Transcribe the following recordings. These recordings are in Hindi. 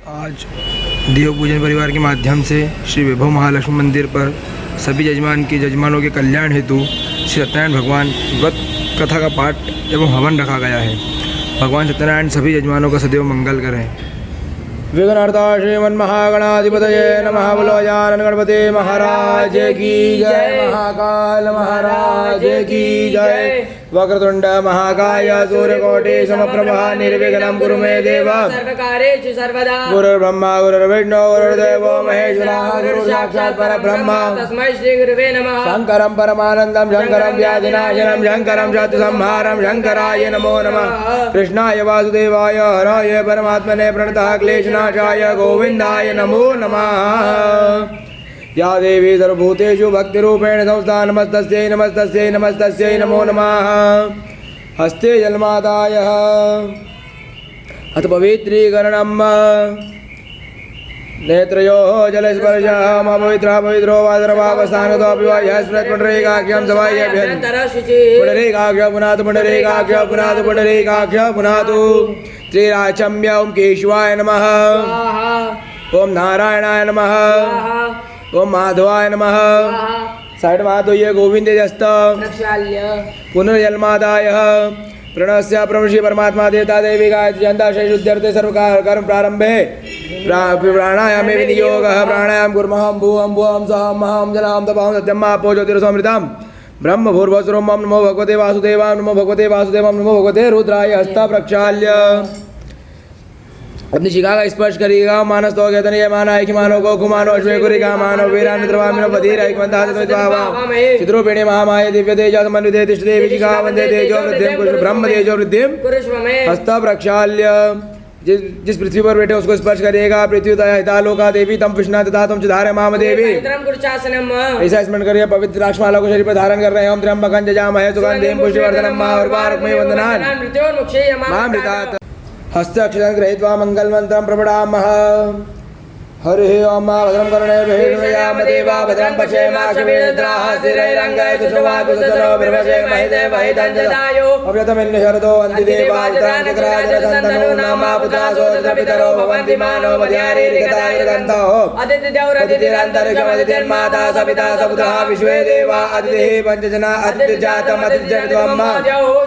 आज देव पूजन परिवार के माध्यम से श्री वैभव महालक्ष्मी मंदिर पर सभी जजमानों के कल्याण हेतु श्री सत्यनारायण भगवान व्रत कथा का पाठ एवं हवन रखा गया है। भगवान सत्यनारायण सभी जजमानों का सदैव मंगल करें। विघ्नहर्ता श्रीमन महागणाधिपतये नमः। बोलो गजानन गणपति महाराज की जय। महाकाल महाराज की जय। वक्रतुंड महाकाय सूर्यकोटि समप्रभा निर्विघ्नं कुरु मे देव सर्वकार्येषु सर्वदा। गुरुर्ब्रह्मा गुरुर्विष्णु गुरुर्देवो महेश्वरः गुरु साक्षात् परब्रह्म तस्मै श्री गुरुवे नमः। शंकरं परमानंदं शंकरं व्याधिनाशनं शंकरं शत्रुसंहारं शंकराय नमो नमः। कृष्णाय वासुदेवाय हराय परमात्मने प्रणतः क्लेशनाशाय गोविंदाय नमो नमः। या देवी सर्वभूतेषु भक्तिरूपेण संस्था नमस्तस्यै नमस्तस्यै नमस्तस्यै नमो नमः। हस्ते जलमादाय अथ पवित्रीकरणं नेत्रयोः जलस्पर्शः पवित्रः पवित्रो वादरभावस्थानतोऽपि वा यः स्मृत्पुण्डरीकाख्यं सवाय्यभ्यन् पुण्डरीकाख्य पुनातु पुण्डरीकाख्य पुनातु पुण्डरीकाख्य पुनातु। श्रीराचम्य ओं केशवाय नमः। ओं नारायणाय नमः। ओं माधवाय नमः। साइड माधव ये गोविंदे जस्त पुनर्जन्मादाय प्रणस्य प्रमषि परमात्मा देवता देवी गायत्री छंदाशय शुद्ध्यर्थे सर्वकार कर्म प्रारंभे प्राणायामे विनियोगः। प्राणायाम कुर्मः भूवं भुवं सहं महं जनां तपां सत्यं आपो ज्योतिरसमृतं ब्रह्म भूर्भुवस्सुरं मम नमो भगवते वासुदेवाय नमो भगवते वासुदेवाय नमो भगवते रुद्राय। हस्ता प्रक्षाल्य अपनी शिखा का स्पर्श करिएगा। मानस तो कहते नहीं माना है कि मानो को कुमानो अश्वेकुरिका मानो वीरा मित्रवामिनो बधीर ऐकमंता चित्रो पेणे महामाय दिव्य तेजा समन्विते तिष्ठते विशिखा वंदे तेजो वृद्धिं पुष्प ब्रह्म तेजो वृद्धिं हस्त प्रक्षाल्य। जिस पृथ्वी पर बैठे उसको स्पर्श करिएगा। पृथ्वी हितालोका देवी तम कृष्णा तथा तुम चिधारे माम देवी ऐसा स्मरण करिए। पवित्र राक्षमाला को शरीर पर धारण कर रहे हैं। ओम त्र्यंबकं जजामहे सुगंधिं पुष्टिवर्धनं महावर्पारकमय वंदनान् मामृतात्। हस्त अक्षतं गृहीत्वा मंगल मंत्रं प्रपठामः। हरिः ओम भद्रं कर्णेभिर्याम देवा भद्रं पश्येमाक्षभिर्द्राः स्थिरैरङ्गैः सुषुवाकुसुतनो बिर्वशेमहिते महितञ्जदायो अव्यतमिन्निशरदो अन्तिदेवायुत्राञ्चक्राजरसन्तनो नामा पुत्रासो पितरो भवन्ति मानो मध्यारीरिकतायुर्गन्धो अदितिरन्तरिक्षमदितिर्माता सपिता सपुत्रः विश्वे देवा अदितिः पञ्चजना अदितिर्जातम् अदितिर्जनित्वम्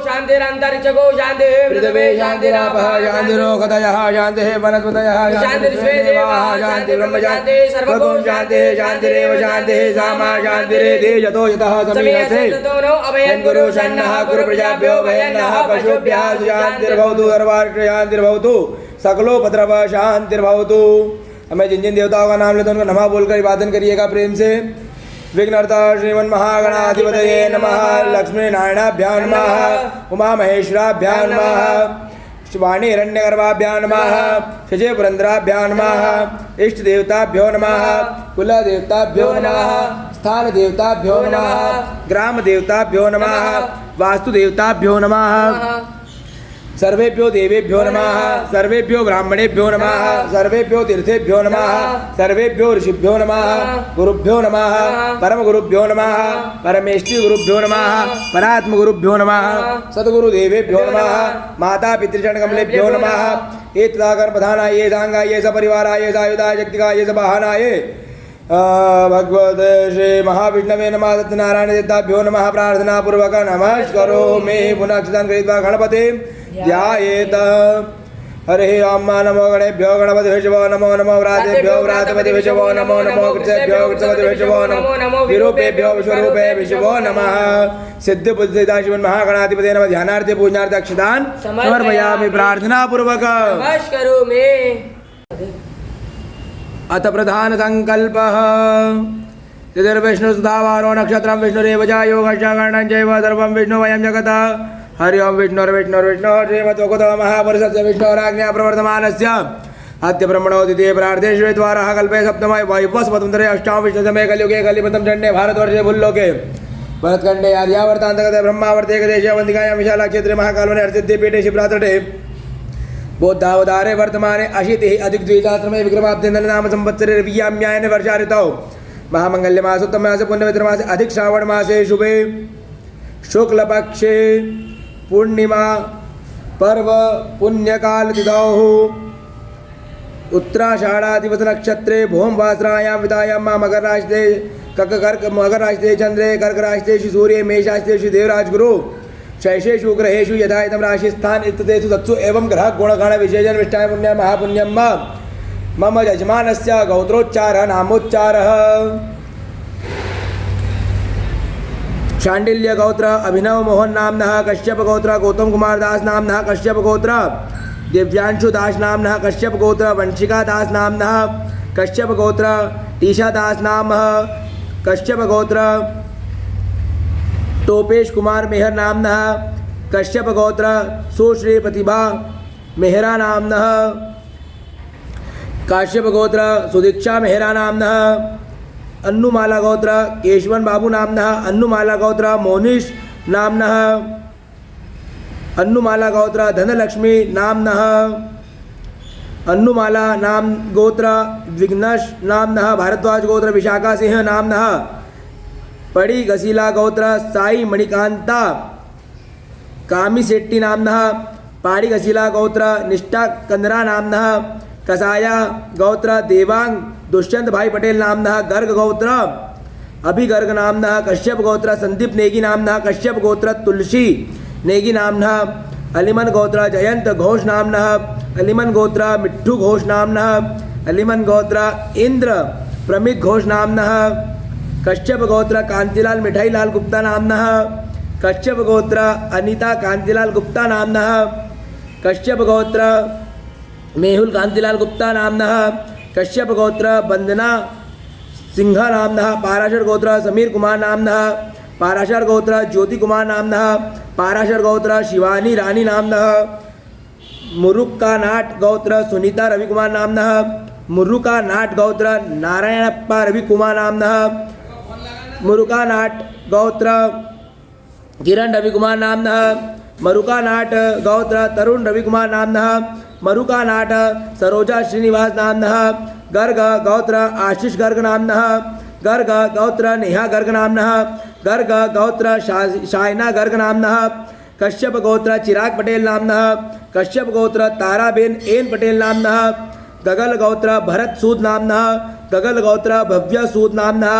शान्तिरन्तरिक्षगो शान्तिः पृथिवी शान्तिरापः शान्तिरोगतयः शान्तिः वनस्पतयः शान्तिर्देवाः ब्रह्म शांति सर्वगुण शांति शांतिरेव शांति सामा शांतिरेति यतो यतः समीहसे अभयं गुरु शन्नः गुरु प्रजाभ्यो भयन्नः पशुभ्यः शांतिर्भवतु सर्वार्थ शांतिर्भवतु सकलोपद्रव शांतिर्भवतु। हमें जिन जिन देवताओं का नाम लेते हैं उनको नमः बोलकर अभिवादन करिएगा प्रेम से। विघ्नहर्ता श्रीमन महागणाधिपतये नमः। लक्ष्मी नारायणाभ्यां नमः। उमा महेश्वराभ्यां नमः। शिवाणी हिरण्यगर्भाभ्यां नमः। शचे पुरंदराभ्यां नमः। इष्ट देवताभ्यो नमः। कुल देवताभ्यो नमः। स्थान देवताभ्यो नमः। ग्राम देवताभ्यो नमः। वास्तु देवताभ्यो नमः। सर्वेभ्यो देवेभ्यो नमः। सर्वेभ्यो ब्राह्मणेभ्यो नमः। सर्वेभ्यो तीर्थेभ्यो नमः। सर्वेभ्यो ऋषिभ्यो नमः। गुरुभ्यो नमः। परम गुरुभ्यो नमः। परमेष्टि गुरुभ्यो नमः। परात्म गुरुभ्यो नमः। सद्गुरु देवेभ्यो नमः। माता पितृचरण कमलेभ्यो नमः। ये तथाकर प्रधानाय ये सांगाय ये सपरिवाराय ये सायुधाय शक्तिकाय ये सबाहनाय भगवते श्री महाविष्णवे नमः। सत्यनारायण देवताभ्यो नमः। प्रार्थना पूर्वक नमस्करो मे पुनः अक्षतान् गृहीत्वा गणपते ध्यायेत। हरिः ओम नमो गणेभ्यो गणपतिभ्यो नमो नमो व्रातेभ्यो व्रातपतिभ्यो नमो नमो कृतेभ्यो कृतपतिभ्यो नमो विरूपेभ्यो विश्वरूपेभ्यो नमः। सिद्ध बुद्धिदा शिवन महागणाधिपते नमः। ध्यानार्थे पूजनार्थे अक्षतान् समर्पयामि प्रार्थना पूर्वक। नमस्करो मे। अथ प्रधान संकल्पः तिथिर्विष्णु सुधावारो नक्षत्रं विष्णुरेव च योगश्च चैव सर्वं विष्णुमयं जगत्। हरि ओम विष्णुर्विष्णुर्विष्णु श्रीमद्भगवतो महापुरुषस्य विष्णोराज्ञा प्रवर्तमानस्य अद्य ब्रह्मणो द्वितीय प्रार्धेश्वरे द्वारः कल्पे सप्तमे वायुवस्वतन्त्रे अष्टाम विष्णुतमे कलियुगे कलिपथं चण्डे भारतवर्षे भूल्लोके भरतखण्डे आर्यावर्तान्तर्गते ब्रह्मावर्ते देशे वन्दिकायां विशालाक्षेत्रे महाकालवने हरसिद्धिपीठे शिवरातटे बोधावतारे वर्तमाने अशीतिः अधिकद्विसहस्रमे विक्रमाब्दे नाम संवत्सरे रवियाम्यायने वर्षा ऋतौ महामंगल्यमासोत्तम मासे पुण्यमित्रमासे अधिक श्रावण मासे शुभे शुक्ल पक्षे पूर्णिमा पर्व पुण्यकाल तिथौ उत्तराषाढ़ाधिपत नक्षत्रे भौम वासरायां वितायां मकर राशिते मकर राशिते चंद्रे कर्क राशितेषु सूर्ये मेष राशितेषु देवराज गुरु शैषेषु ग्रहेषु यथायतं राशिस्थान इत्यतेषु तत्सु एवं ग्रह गुणगण विशेषण विष्टाय पुण्य महापुण्यम मम यजमानस्य गौत्रोच्चारः नामोच्चारः शांडिल्य गोत्र अभिनव मोहन नामनः कश्यप गोत्र गौतम कुमार दास नामनः कश्यप गोत्र दिव्यांशु दास नामनः कश्यप गोत्र वंशिका दास नामनः कश्यप गोत्र टीशा दास नामः कश्यप गोत्र टोपेश कुमार मेहर नामनः कश्यप गोत्र सुश्री प्रतिभा मेहरा नामनः काश्यप गोत्र सुदीक्षा मेहरा नामनः अन्नुमाला गोत्र केशवन बाबू नामनः अन्नुमाला गोत्र मोनिश नामनः अन्नुमाला गोत्र धनलक्ष्मी नामनः अन्नुमाला नाम गोत्र विघ्नश नामनः भारद्वाज गोत्र विशाखा सिंह नामनः पड़ी गसीला गोत्र साई मणिकांता कामी शेट्टी नामनः पाड़ी गसीला गोत्र निष्ठा कंदरा नामनः कसाया गोत्र देवांग दुष्यंत भाई पटेल नामनः गर्ग गोत्र अभिगर्ग नामनः कश्यप गोत्र संदीप नेगी नामनः कश्यप गोत्र तुलसी नेगी नामनः अलिमन गोत्र जयंत घोष नामनः अलिमन गोत्र मिट्ठू घोष नामनः अलिमन गोत्र इंद्र प्रमित घोष नामनः कश्यप गोत्र कांतिलाल मिठाईलाल गुप्ता नामनः कश्यप गोत्र अनीता कांतिलाल गुप्ता नामनः कश्यप गोत्र मेहुल कांतिलाल गुप्ता नामनः कश्यप गोत्र वंदना सिंह नामनः पाराशर गोत्र समीर कुमार नामनः पाराशर गोत्र ज्योति कुमार नामनः पाराशर गोत्र शिवानी रानी नामनः मुरुक्का नाट गोत्र सुनीता रविकुमार नामनः मुरुका नाट गोत्र नारायणप्पा रविकुमार नामनः मुरुका नाट गोत्र किरण रविकुमार नामनः मरुका नाट गोत्र तरुण रविकुमार नामनः मरुका नाट सरोजा श्रीनिवास नामनः गर्ग गोत्र आशीष गर्ग नामनः गर्ग गोत्र नेहा गर्ग नामनः गर्ग गोत्र शायना गर्ग नामनः कश्यप गोत्र चिराग पटेल नामनः कश्यप गोत्र ताराबेन एन पटेल नामनः गगल गोत्र भरत सूद नामनः गगल गोत्र भव्य सूद नामनः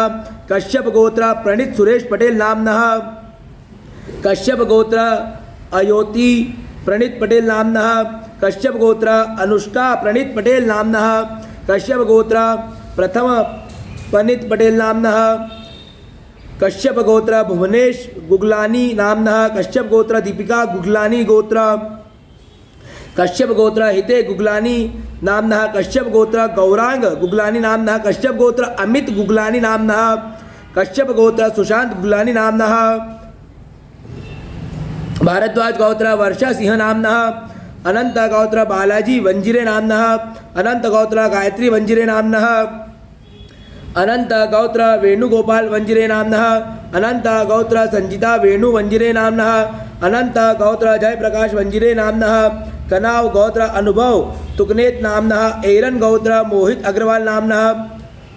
कश्यप गोत्र प्रणीत सुरेश पटेल नामनः कश्यप गोत्र अयोति प्रणीत पटेल नामनः कश्यप गोत्र अनुष्का प्रणीत पटेल नामनः कश्यप गोत्र प्रथम पनित पटेल नामनः कश्यप गोत्र भुवनेश गुगलानी नामनः कश्यप गोत्र दीपिका गुगलानी गोत्र कश्यप गोत्र हिते गुगलानी नामनः कश्यप गोत्र गौरांग गुगलानी नामनः कश्यप गोत्र अमित गुगलानी नामनः कश्यप गोत्र सुशांत गुगलानी नामनः भारद्वाज गोत्र वर्षा सिंह नामनः अनंत गोत्र बालाजी वंजिरे नामनः अनंत गोत्र गायत्री वंजिरे नामनः अनंत गोत्र वेणुगोपाल वंजिरे नामनः अनंत गोत्र संजिता वेणु वंजिरे नामनः अनंत गोत्र जयप्रकाश वंजिरे नामनः कनाव गोत्र अनुभव तुकनेत नामनः एरन गोत्र मोहित अग्रवाल नामनः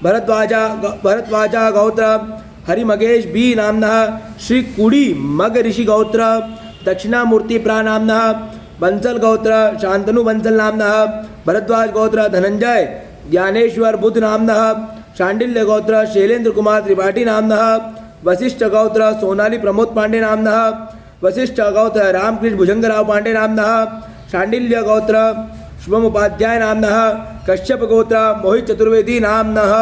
भरद्वाजा गोत्र हरिमगेश बी नामनः श्री कुड़ी मग ऋषि गोत्र दक्षिणामूर्ति प्रा नामनः बंसल गोत्र शांतनु बंसल नामनः भरद्वाज गोत्र धनंजय ज्ञानेश्वर बुद्ध नामनः शांडिल्य गोत्र शैलेंद्र कुमार त्रिपाठी नामनः वशिष्ठ गोत्र सोनाली प्रमोद पांडे नामनः वशिष्ठ गोत्र रामकृष्ण भुजंगराव पांडे नामनः शांडिल्य गोत्र शुभम उपाध्याय नामनः कश्यप गोत्र मोहित चतुर्वेदी नामनः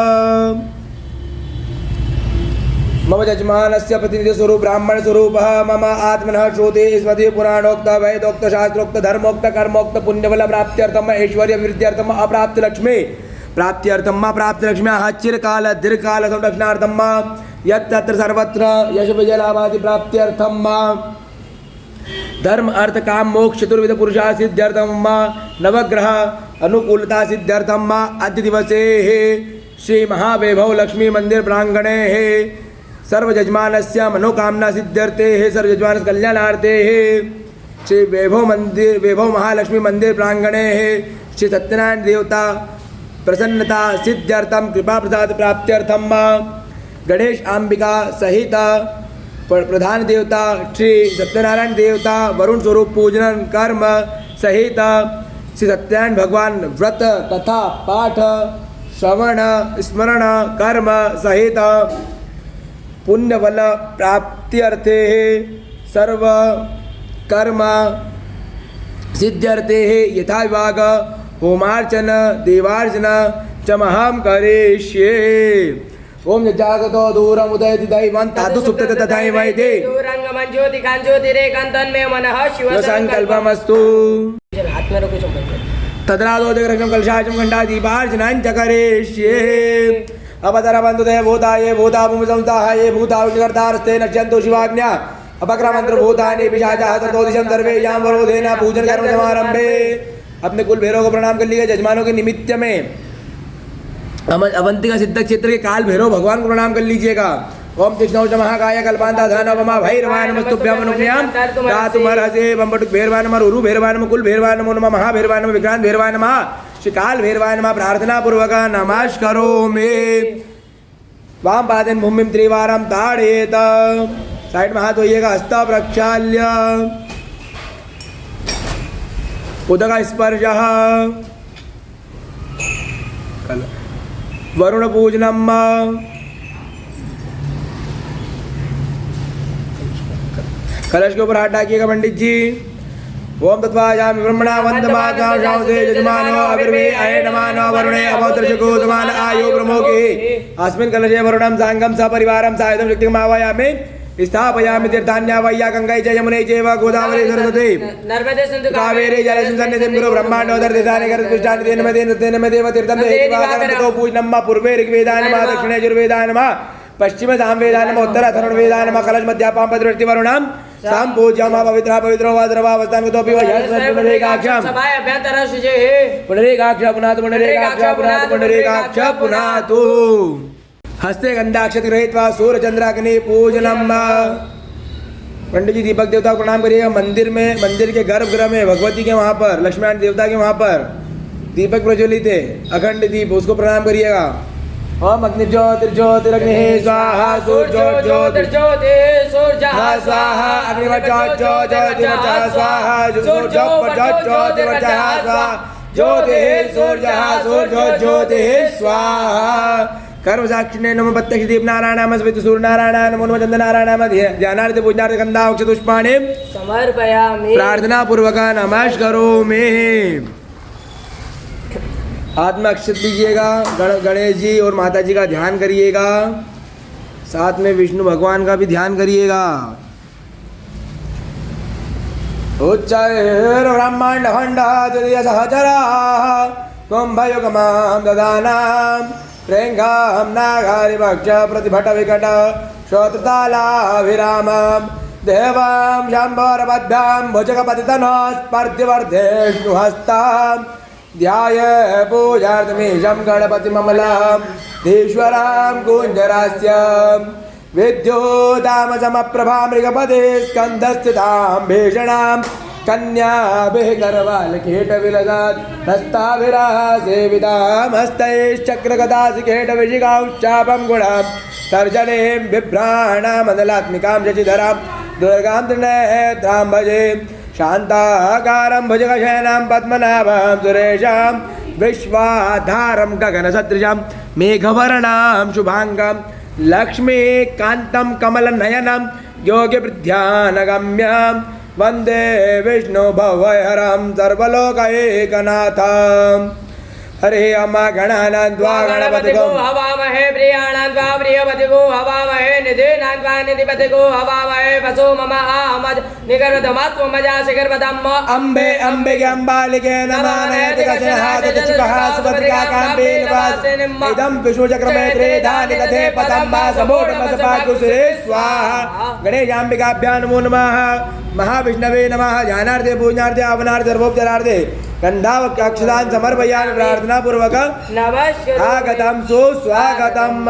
मम यजमानस्य प्रतिनिधिस्वरूप ब्राह्मण स्वरूपः मम आत्मनः श्रुति स्मृति पुराणोक्त वैदोक्त शास्त्रोक्त धर्मोक्त कर्मोक्त पुण्यफल प्राप्त्यर्थम ऐश्वर्य वृद्ध्यर्थम अप्राप्त लक्ष्मी प्राप्त्यर्थम प्राप्त लक्ष्म्याः चिरकाल दीर्घकाल संरक्षणार्थम यत्र सर्वत्र यश विजय लाभादि प्राप्त्यर्थम धर्म अर्थ काम मोक्ष चतुर्विध पुरुषार्थ सिद्ध्यर्थम नवग्रह अनुकूलता सिद्ध्यर्थम अद्य दिवसे श्री महावैभव लक्ष्मी मंदिर प्रांगणे सर्व यजमानस्य मनोकामना सिद्ध्यर्थे सर्व यजमान कल्याणार्थे श्री वैभव महालक्ष्मी मंदिर प्रांगणे श्री सत्यनारायण देवता प्रसन्नता सिद्ध्यर्थम कृपा प्रसाद प्राप्त्यर्थम गणेश अंबिका सहित प्रधान देवता श्री सत्यनारायण देवता वरुण स्वरूप पूजन कर्म सहित श्री सत्यनारायण भगवान व्रत कथा पाठ श्रवण स्मरण कर्म सहित पुण्य फल प्राप्ति अर्थे सर्व कर्म सिद्ध्यर्थे यथा विभाग होमार्चन देवार्चन च महं करिष्ये। ओम जागतो दूरम उदयति दैवं तातु सुप्तते तथाहि वैदे दूरंगमं ज्योतिकां ज्योतिरेकान्तं मे मनः शिव संकल्पमस्तु। हाथ में रखो संकल्प तद्रादोदकरक्षं कलशाचं घण्टादीपार्चनां च करिष्ये। अवतरवन्तु ते भूताये भूताभूमिसंस्थाः ये भूताविष्णुकर्तारस्ते नश्यन्तु शिवाज्ञा अपक्रमन्त्र भूतानि पिशाचाः ततो दिशं सर्वे यां वरोधेन पूजन कर्म समारंभे। अपने कुल भैरव को प्रणाम कर लीजिए। जजमानों के निमित्त में अवंतिका सिद्ध क्षेत्र के काल भैरव भगवान को प्रणाम कर लीजिएगा। ओम कृष्णौ च महाकाय कल्पांता धान वमा भैरवाय नमस्तुभ्यं अनुज्ञां दातुमर्हसे बम बटुक भैरवाय नमः रुरु भैरवाय नमः कुल भैरवाय नमो नमः महाभैरवाय नमः विक्रांत भैरवाय नमः श्रीकाल भैरवाय नमः प्रार्थना पूर्वक नमस्करोमि। वाम पादेन भूमिं त्रिवारं ताड़ेत। साइड में हाथ होइएगा। हस्त प्रक्षाल्य उदक स्पर्शः वरुण पूजनम कलश के ऊपर हाथ डाकिएगा पंडित जी। ओम तत्वायामि ब्रह्मणा वंदमातां शांते यजमानो अविर्वे अये नमानो वरुणे अवोत्रशको समान आयो प्रमोके अस्मिन् कलशे वरुणं सांगं सपरिवारं सायतं शक्तिं आवायामि स्थापयामि तीर्थान्या वैया गंगै च यमुने चैव गोदावरी सरस्वती नर्मदे सिंधु कावेरी जलेस्मिन् सन्निधिं कुरु ब्रह्माण्डोदर तीर्थानि करस्पृष्टानि तेन मे देव तीर्थं देवाकरतो पूजनं पूर्वे ऋग्वेदाय नमः दक्षिणे यजुर्वेदाय नमः पश्चिमे सामवेदाय नमः उत्तरे अथर्ववेदाय नमः कलश मध्यापां पतिवर्ति वरुणं साम पूज्यम पवित्र पवित्रो वाद्रवावस्थान कुतोपि वयस्वपुनरेकाक्षं सभाय अभ्यंतर शुचे पुनरेकाक्ष पुनातु पुनरेकाक्ष पुनातु पुनरेकाक्ष पुनातु। हस्ते गंधाक्षत गृहीत्वा सूर्यचंद्राग्नि पूजनम। पंडित जी दीपक देवता को प्रणाम करिएगा। मंदिर में मंदिर के गर्भगृह में भगवती के वहाँ पर लक्ष्मीनारायण देवता के वहाँ पर दीपक प्रज्वलित है अखंड दीप उसको प्रणाम करिएगा। ओम अग्नि ज्योतिर्ज्योतिरग्नि स्वाहा ज्योतिर्ज्योति सूर्य स्वाहा अग्निवज्र ज्योतिर्वज्र स्वाहा ज्योतिर्वज्र स्वाहा ज्योति सूर्य सूर्य ज्योति स्वाहा। कर्म साक्षिणे नमो प्रत्यक्ष दीप नारायण नमः स्मृति सूर्य नारायण नमो नमः चंद्र नारायण नमः ध्यानार्थ पूजनार्थ गंधाक्षत पुष्पाणि समर्पयामि। प्रार्थना पूर्वक नमस्करोमि। हाथ में अक्षत लीजिएगा। गणेश जी और माता जी का ध्यान करिएगा। साथ में विष्णु भगवान का भी ध्यान करिएगा। उच्चैर ब्रह्मांड खंड तृतीय सहचराः कुंभयुगमां ददानां प्रेंगां नागारिभक्ष प्रतिभट विकट श्रोत्रतालाभिरामां देवां शम्भरबद्धां भुजगपतितनस्पर्धिवर्धेष्णुहस्तां ध्याय पूजार्थमीशं गणपतिममलां धीश्वरां कुञ्जरास्यां विद्युदामसमप्रभां मृगपदे स्कन्धस्थितां भीषणां कन्याभिः करवालकेटविलसात् हस्ताभिराः सेवितां हस्तैश्चक्रगदासिकेटविशिखांश्चापं गुणां तर्जनीं बिभ्राणामदलात्मिकां शशिधरां दुर्गां त्रिनेत्रां भजे शान्ताकारं भुजगशयनां पद्मनाभं सुरेशां विश्वाधारं गगनसदृशां मेघवर्णां शुभाङ्गं लक्ष्मीकान्तं कमलनयनं योगिवृद्ध्यानगम्यं वन्दे विष्णुभवहरं सर्वलोकैकनाथं। हरे अम्मा गणानान्त्वा गणपतिगो हवामहे प्रियाणान्त्वा प्रियपतिगो हवामहे निधीनान्त्वा निधिपतिगो हवामहे वसो मम आहमद निगर्वधमात्मजा शिखरपदम् अम्बे अम्बिके अम्बालिके नमः नयति कशनहासुकः सुभद्रिकाकाम्बे निवासिनीम् इदं विष्णुचक्रमे त्रिधानि तथे पदम्बा समोटमसपाकुसुरे स्वाहा। गणेशाम्बिकाभ्यां नमो नमः। महाविष्णवे नमः। ध्यानार्थे पूजनार्थे आवनार्थे सर्वोपचारार्थे गंधावक्षदान समर्पयामि। प्रार्थना पूर्वक स्वागतम सुस्वागतम।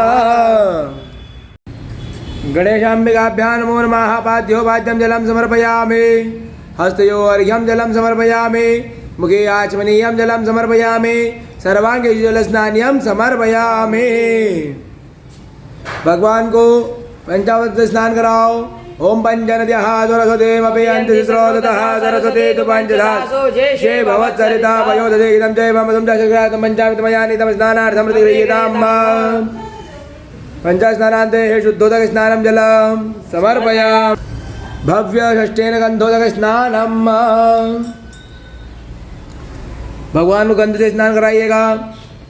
गणेशाम्बिकाभ्यां नमो नमः। पाद्यो पाद्यं जलं समर्पयामि। हस्तयो अर्घ्यं जलं समर्पयामि। मुखे आचमनीयं जलं समर्पयामि। सर्वांगे जलस्नान्यं समर्पयामि। भगवान को पंचामृत स्नान कराओ। ओम पंचनद्यः सरस्वतीमपि अन्तिस्रोततः सरस्वती तु पंचधा शे भवत्सरिता पयोदधे इदं चैवमदं च शक्रातं पञ्चामितमयानितं स्नानार्थं प्रतिगृह्यताम् पञ्चस्नानान्ते शुद्धोदकस्नानं जलं समर्पयामि भव्य षष्ठेन गंधोदकस्नानम् भगवान को गंध से स्नान कराइएगा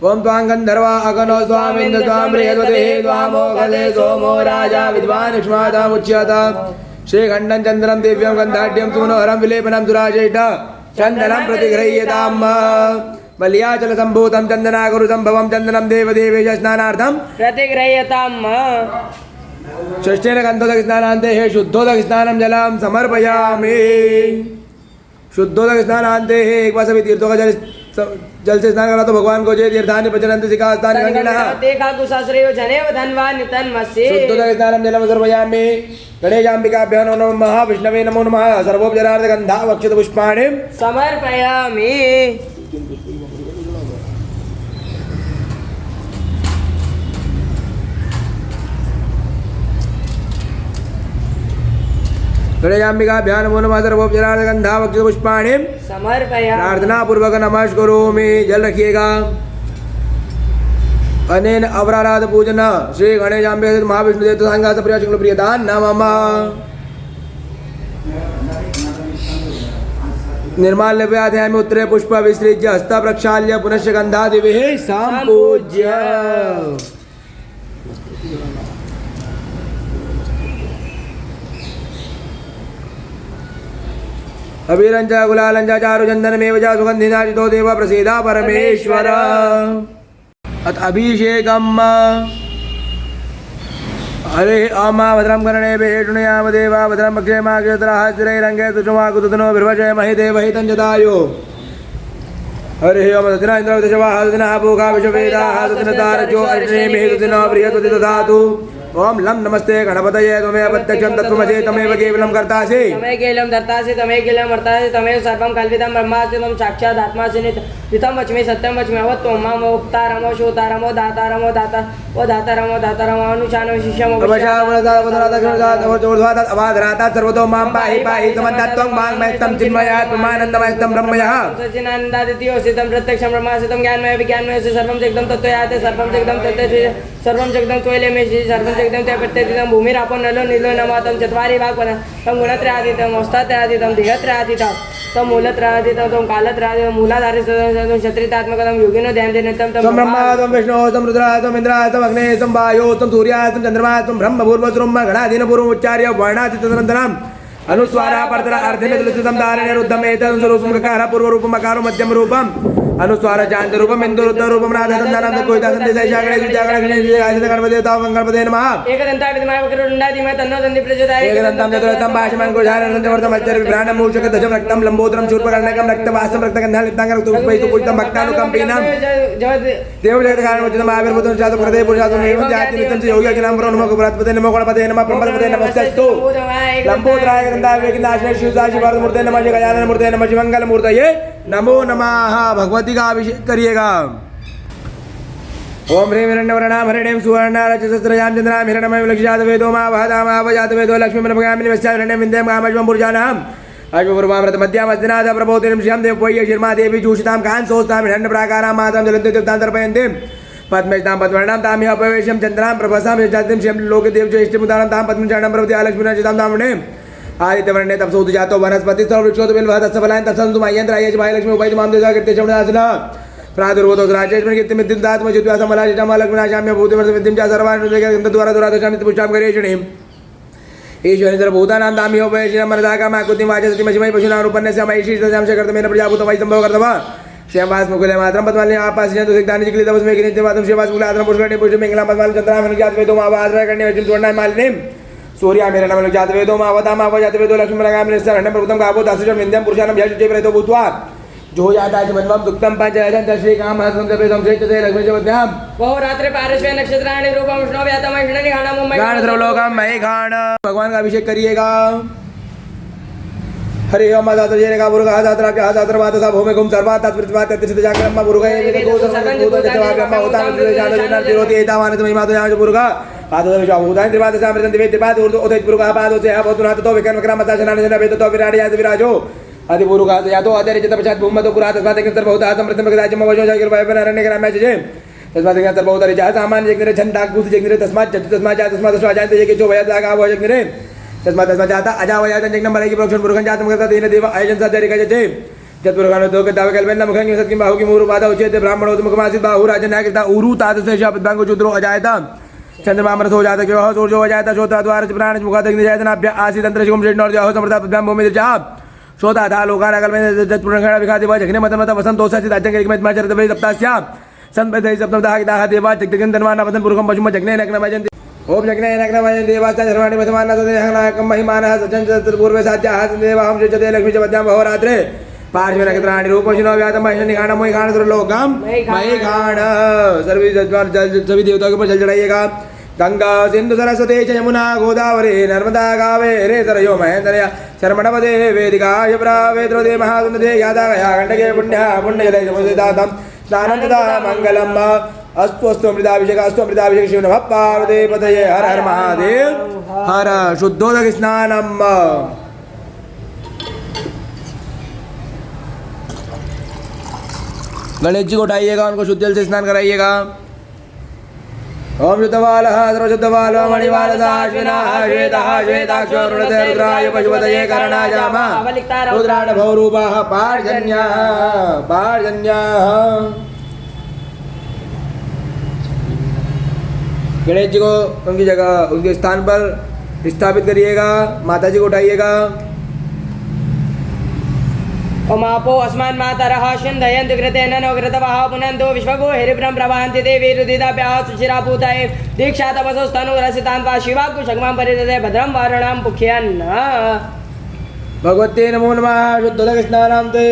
ओम त्वां गंधर्वा अगनो स्वामिन्द्र त्वां बृहस्पतिः त्वामोघले सोमो राजा विद्वान् युष्मातामुच्यता श्रीखण्डं चन्द्रं दिव्यं गन्धाढ्यं सुमनोहरं विलेपनं सुराजेष्ठ चन्दनं प्रतिगृह्यताम् मल्याचलसम्भूतं चन्दनाकुरु सम्भवं चन्दनं देवदेवेश स्नानार्थं प्रतिगृह्यताम् षष्ठेन गन्धोदक स्नानान्ते हे शुद्धोदक स्नानं जलं समर्पयामि शुद्धोदक स्नानान्ते हे एक बार सभी तीर्थों का जल से स्नान करा तो भगवान को जय तीर्थानि प्रचलन्ति सिका स्थान गंगिनः देखा कुशाश्रयो जनेव धनवान् तन्मसि शुद्धोदक स्नानं जलं समर्पयामि गणेशाम्बिकाभ्यो नमो नमः विष्णवे नमो नमः सर्वोपचारार्थ गन्धा वक्षित पुष्पाणि समर्पयामि गणेशाम्बिकाभ्यो नमो नमः सर्वोपचारार्थ गन्धा वक्षित पुष्पाणि समर्पयामि प्रार्थना पूर्वक नमस्करोमि जल रखिएगा अनेन अवराराध पूजन श्री गणेशाम्बे महाविष्णु देव संघ सप्रिय शुक्ल प्रियदान नमः निर्माल्य व्याध्यामि उत्तरे पुष्प विसृज्य हस्त प्रक्षाल्य पुनश्च गंधादिभिः संपूज्य अबीरंच गुलालंच चारुचंदनमेव च सुगंधिनाजितो देव प्रसीदा परमेश्वर अथ अभिषेकम् हरे आमा भद्रं कर्णे भेषुणयाम देवा भद्रं पक्षेमाग्रतराः स्थिरैरङ्गे तुषमाकुतनो बिर्वजय महि देवहितं जदायो हरे ओम तदिना इन्द्रवदशवाः तदिना भोगा विश्ववेदाः तदिना तारजो अर्षेमिः तदिना बृहस्पति दधातु ओम लम नमस्ते गणपतये त्वमेव प्रत्यक्षं तत्त्वमसि तमेव केवलं कर्तासि तमेव केवलं धर्तासि तमेव केवलं वर्तासि तमेव सर्वं कल्पितं ब्रह्मासि त्वं साक्षात् आत्मासि नितं वच्मि सत्यं वच्मि अवत्वं मां उक्तारमो शोतारमो दातारमो दातारमो अनुशानो शिष्यमो अवाधरातात् सर्वतो मां पाहि पाहि समन्तत्वं मां मयस्तं चिन्मया त्वमानन्दमयस्तं ब्रह्मयः सच्चिदानन्दादित्योऽसि तं प्रत्यक्षं ब्रह्मासि तं ज्ञानमय विज्ञानमयसि सर्वं जगदं तत्त्वयाते सर्वं जगदं तत्त्वसि सर्वं जगदं त्वयलेमेसि सर्वं जगदं त्या प्रत्येकं भूमिरापो नलो नीलो नमः तं चत्वारि भागपद तं गुणत्रयातीतं औस्तात्रयातीतं देहत्रयातीतं तं मूलत्रयातीतं तं कालत्रयातीतं मूलाधारितं क्षत्रितात्मकं योगिनो ध्यानदेनतं तं ब्रह्मा तं विष्णु तं रुद्रा तं इन्द्रा तं अग्ने तं वायो तं सूर्या तं चन्द्रमा तं ब्रह्म पूर्वस्वरूपं गणाधीन पूर्वम् उच्चार्य वर्णातीतदनन्तरम् अनुस्वारा परतरा अर्धेन तुलसितं धारेण रुद्धम् एतत् स्वरूपं ककारः पूर्वरूपम् अकारो मध्यम रूपम् अनुस्वार चांद रूपम इंदु रुद्र रूपम नाथ संधानम कोइता संदेश जागरे जागरे गणेश गणपति देवता गणपति नमः एकदंता विद्महे वक्रतुंडाधिमहि तन्नो दन्ति प्रचोदयात् एकदंतं चतुर्थं भाषमं गोधारणं वर्तम अच्चर विभ्राणं मूषक दशम रक्तं लंबोदरं शूर्पकर्णकं रक्तवासं रक्तगन्धं लिप्तांगं रक्तपुष्पैः पूजितं भक्तानुकंपिनं देव जगत कारणं उचितं आविर्भूतं जातं प्रदे पुरुषातं एवं जाति नित्यं च योगी जनां प्रणो नमो गणपते नमो गणपते नमः ब्रह्मपते नमस्तस्तु लंबोदराय गन्धाय विघ्नाशनाय शिवदासि भारतमूर्ते नमः गजानन मूर्ते नमः शिवमंगल मूर्तये नमो नमः भगवती का अभिषेक करिएगा ओम ह्रीं हिरण्यवर्णां हरिणीं सुवर्णारजसहस्रयां चन्द्रां हिरण्मयं लक्ष्मीजातवेदो मा वहदामावजातवेदो लक्ष्मीमनभगामिनि वस्याभिरण्यं विन्द्यं कामज्वं पुरुषाणाम् अश्वपूर्वामृत मध्यामस्तिनाथ प्रबोधिनीं श्रियं देवपोय्य शिर्मा देवी जूषितां कांसोस्तां हिरण्यप्राकारां मातां जलन्ति देवतां तर्पयन्तीं पद्मेष्टां पद्मवर्णां तामिह अपवेश्यं चन्द्रां प्रभसां यजातिं श्रियं लोकदेवज्येष्ठिमुदानं तां पद्मचारणं प्रभृति लक्ष्मीनर्चितां तामुणीं आदित्यवर्णे तपसोतु जातो वनस्पति सर्ववृक्षोतु बिल्वहस्तफलानि तत्सन्तु मह्यन्त्राय भायलक्ष्मी उपायति मां देवता कीर्तिशमनासनः प्रादुर्भूतो राजेश्वरी कीर्तिमिद्दिन्दात्मजित्व्यासमलाजितां लक्ष्मीनाशाम्य भूतिवर्षविद्धिं च सर्वानुद्वारा दुरादशामिति पुष्टां करेषणीम् ईश्वरेन्द्रभूतानां दामिहो वैश्यं मनदाकामाकृतिं वाचसतिमशिमयि पशूनां रूपन्यस्य मयिषी सदां शकर्तमेन प्रजाभूतं वै सम्भव कर्तव्य श्यामवासमुकुले मात्रं पद्मालिनी आपासिजन्तु सिक्तानि चिक्लितवस्मे किनित्यमात्रं श्यामवासमुकुले आत्रं पुष्करणे पुष्पमिङ्गलां पद्मालिनी चन्द्रां जातवेदो मावाद्रकर्णे वैश्यं सुवर्णाय मालिनीं सूर्यामिरणं जातवेदो मावतामाव जातवेदो लक्ष्मीमरगामिनिस्सरणं प्रभुतं गावो दासुजं विन्द्यं पुरुषानं यशुचे प्रेतो भूत्वा जो जाता च मन्वं दुक्तं पञ्चयजन्त श्रीकामहस्तं च प्रेतं श्रेष्ठते लक्ष्मीजवद्भ्यां बहु रात्रे पारस्वे नक्षत्राणि रूपं विष्णु व्यातमय विष्णनि घाणं मुंबई गान सर्वलोकं मयि घाण भगवान का अभिषेक करिएगा हरि ओम दातजेने का मुरुगा दातराभ्यः दातरवातसा भूमिगुं सर्वा तत्पृथ्वा तत्तिष्ठति जाग्रम्मा मुरुगा एवेदो सर्वं जगतो जगत्वा ब्रह्म होता जानो जिरोति एतावानत महिमातो याज मुरुगा पादो विश्वाभूतानि त्रिपाद सामृतं दिवे त्रिपाद ऊर्ध्व उदित पुरुषः पादो से भवतुनाथ तो विक्रम विक्रम मता शनान जना वेद तो विराट याद विराजो आदि पुरुषः यातो आदरि चित्त पश्चात् भूमतो पुरात तस्मात् किंतर बहुधा समृतं मगदाजम वजो जागिर वायवन अरण्य ग्राम्य जय तस्मात् किंतर बहुधा जा सामान्य जग्निरे छंदाक बुद्ध जग्निरे तस्मात् तस्मात् जा तस्मात् स्वाजान्ते ये जो वयद लागा वो जग्निरे तस्मात् तस्मात् जाता अजा वयद जग्न मरे की प्रोक्षण पुरुषं जातम करता दीन देव आयजन सादरि का जय जत पुरुषानो तो दाव कल्पन मुखं सत किं बाहु की मूरु बाधा उचेते ब्राह्मणो मुखमासित बाहु राजन नायकता उरु तात से शब्द बांगो चुद्रो अजायता चंद्रमा मरस हो जाता क्यों सूर्य हो जाता श्रोता द्वार प्राण मुखादग्नि जायतनाभ्य आसी तंत्र शिवम नौर जाहो समृता पद्भ्याम भूमि जाप श्रोता था लोकान अकल में जत पुरुषाण विखाति वा जघने मतमता वसंत दोषासि दाजंग एक में चरित वे सप्तास्या संपदे सप्तमदाह दाह देवा जगदगन धनवान वदन पुरुषम पशुम जघने नग्न भजन ओम जघने नग्न भजन देवास्ता सर्वाणि वसमान तदेहनाकम महिमानः सजन चतुर्पूर्वे साध्याः देवाहं सृजते लक्ष्मी च पद्यां बहुरात्रे पार्श्वे नक्षत्राणि रूपशिनो व्यातम महिषणि खाण मोहि खाण सुरलोकम महि खाण सभी देवताओं के ऊपर जल चढ़ाइएगा गंगा सिंधु सरस्वती च यमुना गोदावरी नर्मदा कावेरी सरयो महेन्द्रया शर्मणपदे वेदिका यप्रा वेद्रोदे महासुन्दरे यादा गया गण्डके पुण्यः पुण्यजले समुदितातं स्नानं तथा मङ्गलम् अस्तु अस्तु अमृताभिषेक शिव नमः पार्वती पतये हर हर महादेव हर शुद्धोदक स्नानम् गणेश जी को उठाइएगा उनको शुद्ध जल से स्नान कराइएगा ओम शुद्धवालः सर्वशुद्धवालो मणिवालदाश्विनः श्वेतः श्वेताक्षो रुणते रुद्राय पशुपतये करणाजामा रुद्राण भवरूपाः पार्जन्याः गणेश जी को उनकी जगह उनके स्थान पर स्थापित करिएगा माता जी को उठाइएगा ओमापो अस्मान् मातरः शुन्धयन्तु कृतेन नो कृतवः पुनन्तो विश्वगो हिरिभ्रं प्रवहन्ति देवी रुदिताभ्याः सुशिराभूताय दीक्षा तपसोस्तनुरसितान्त्वा शिवाकुशग्मां परिदते भद्रं वारुणां पुख्यन् भगवते नमो नमः शुद्धोदक स्नानां ते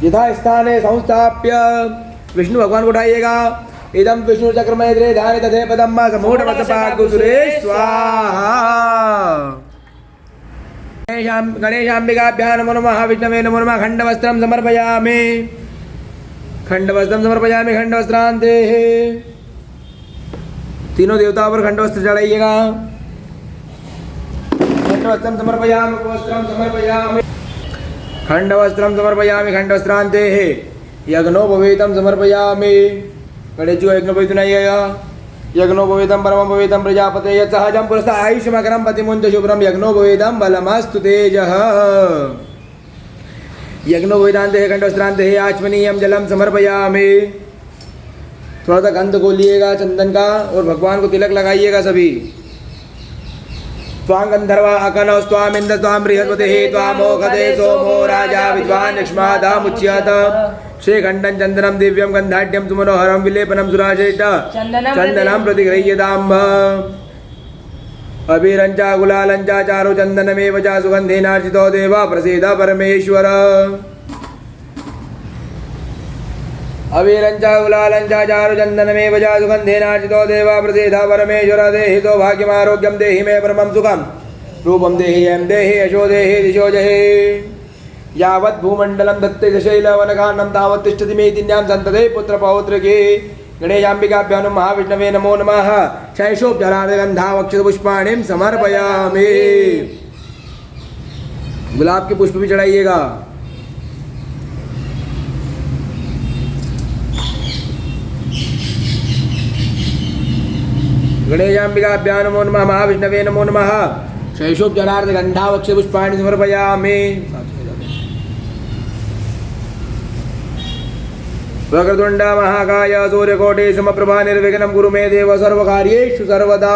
यथा स्थाने संस्थाप्य विष्णु भगवान को उठाइएगा इदं विष्णु चक्रमयद्रे धानि तथे पदं समूढमसपाकुसुरे स्वाहा गणेशाम्बिकाभ्यां नमो नमः विष्णवे नमो नमः खण्डवस्त्रं समर्पयामि खण्डवस्त्रान्ते तीनों देवताओं पर खण्डवस्त्र चढ़ाइएगा खण्डवस्त्रं समर्पयामि खण्डवस्त्रान्ते यज्ञोपवीतं समर्पयामि गणेश जी को यज्ञोपवीत बनाइएगा यज्ञोपवीतं परमोपवीतं प्रजापते यत्सहजं पुरस्ता आयुष्यमकरं पतिमुञ्च शुभ्रं यज्ञोपवीतं बलमस्तु तेजः यज्ञोपवीतान्ते खण्डवस्त्रान्ते आचमनीयं जलं समर्पयामि थोड़ा सा गंध को लिएगा चंदन का और भगवान को तिलक लगाइएगा सभी स्वां गंधर्वा अकनौ स्वामिन्द्र स्वां बृहस्पतिः त्वामोघते सोमो राजा विद्वान् यक्ष्मादामुच्यत श्रीखण्डं चन्दनं दिव्यं गन्धाढ्यं सुमनोहरं विलेपनं सुराजेट चन्दनं प्रतिगृह्यताम् अबीरं च गुलालं च चारु चन्दनमेव च सुगन्धेनार्चितो देव प्रसीद परमेश्वर अबीरं च गुलालं च चारु चन्दनमेव च सुगन्धेनार्चितो देव प्रसीद परमेश्वर देहि सौभाग्यमारोग्यं देहि मे परमं सुखं रूपं देहि यं देहि यशो देहि दिशो जहि यावत् भूमण्डलं दत्ते शैलवनकान्नं तावत् तिष्ठति मे दिन्यां सन्तते पुत्रपौत्रके गणेशाम्बिकाभ्यां नमः महाविष्णवे नमो नमः शैशोपजलार्धगन्धावक्षपुष्पाणिं समर्पयामि गुलाब के पुष्प भी चढ़ाइएगा गणेशाम्बिकाभ्यां नमो नमः महाविष्णवे नमो नमः शैशोपजलार्धगन्धावक्षपुष्पाणि समर्पयामि वक्रतुण्ड महाकाय सूर्यकोटि समप्रभा निर्विघ्नं कुरु मे देव सर्वकार्येषु सर्वदा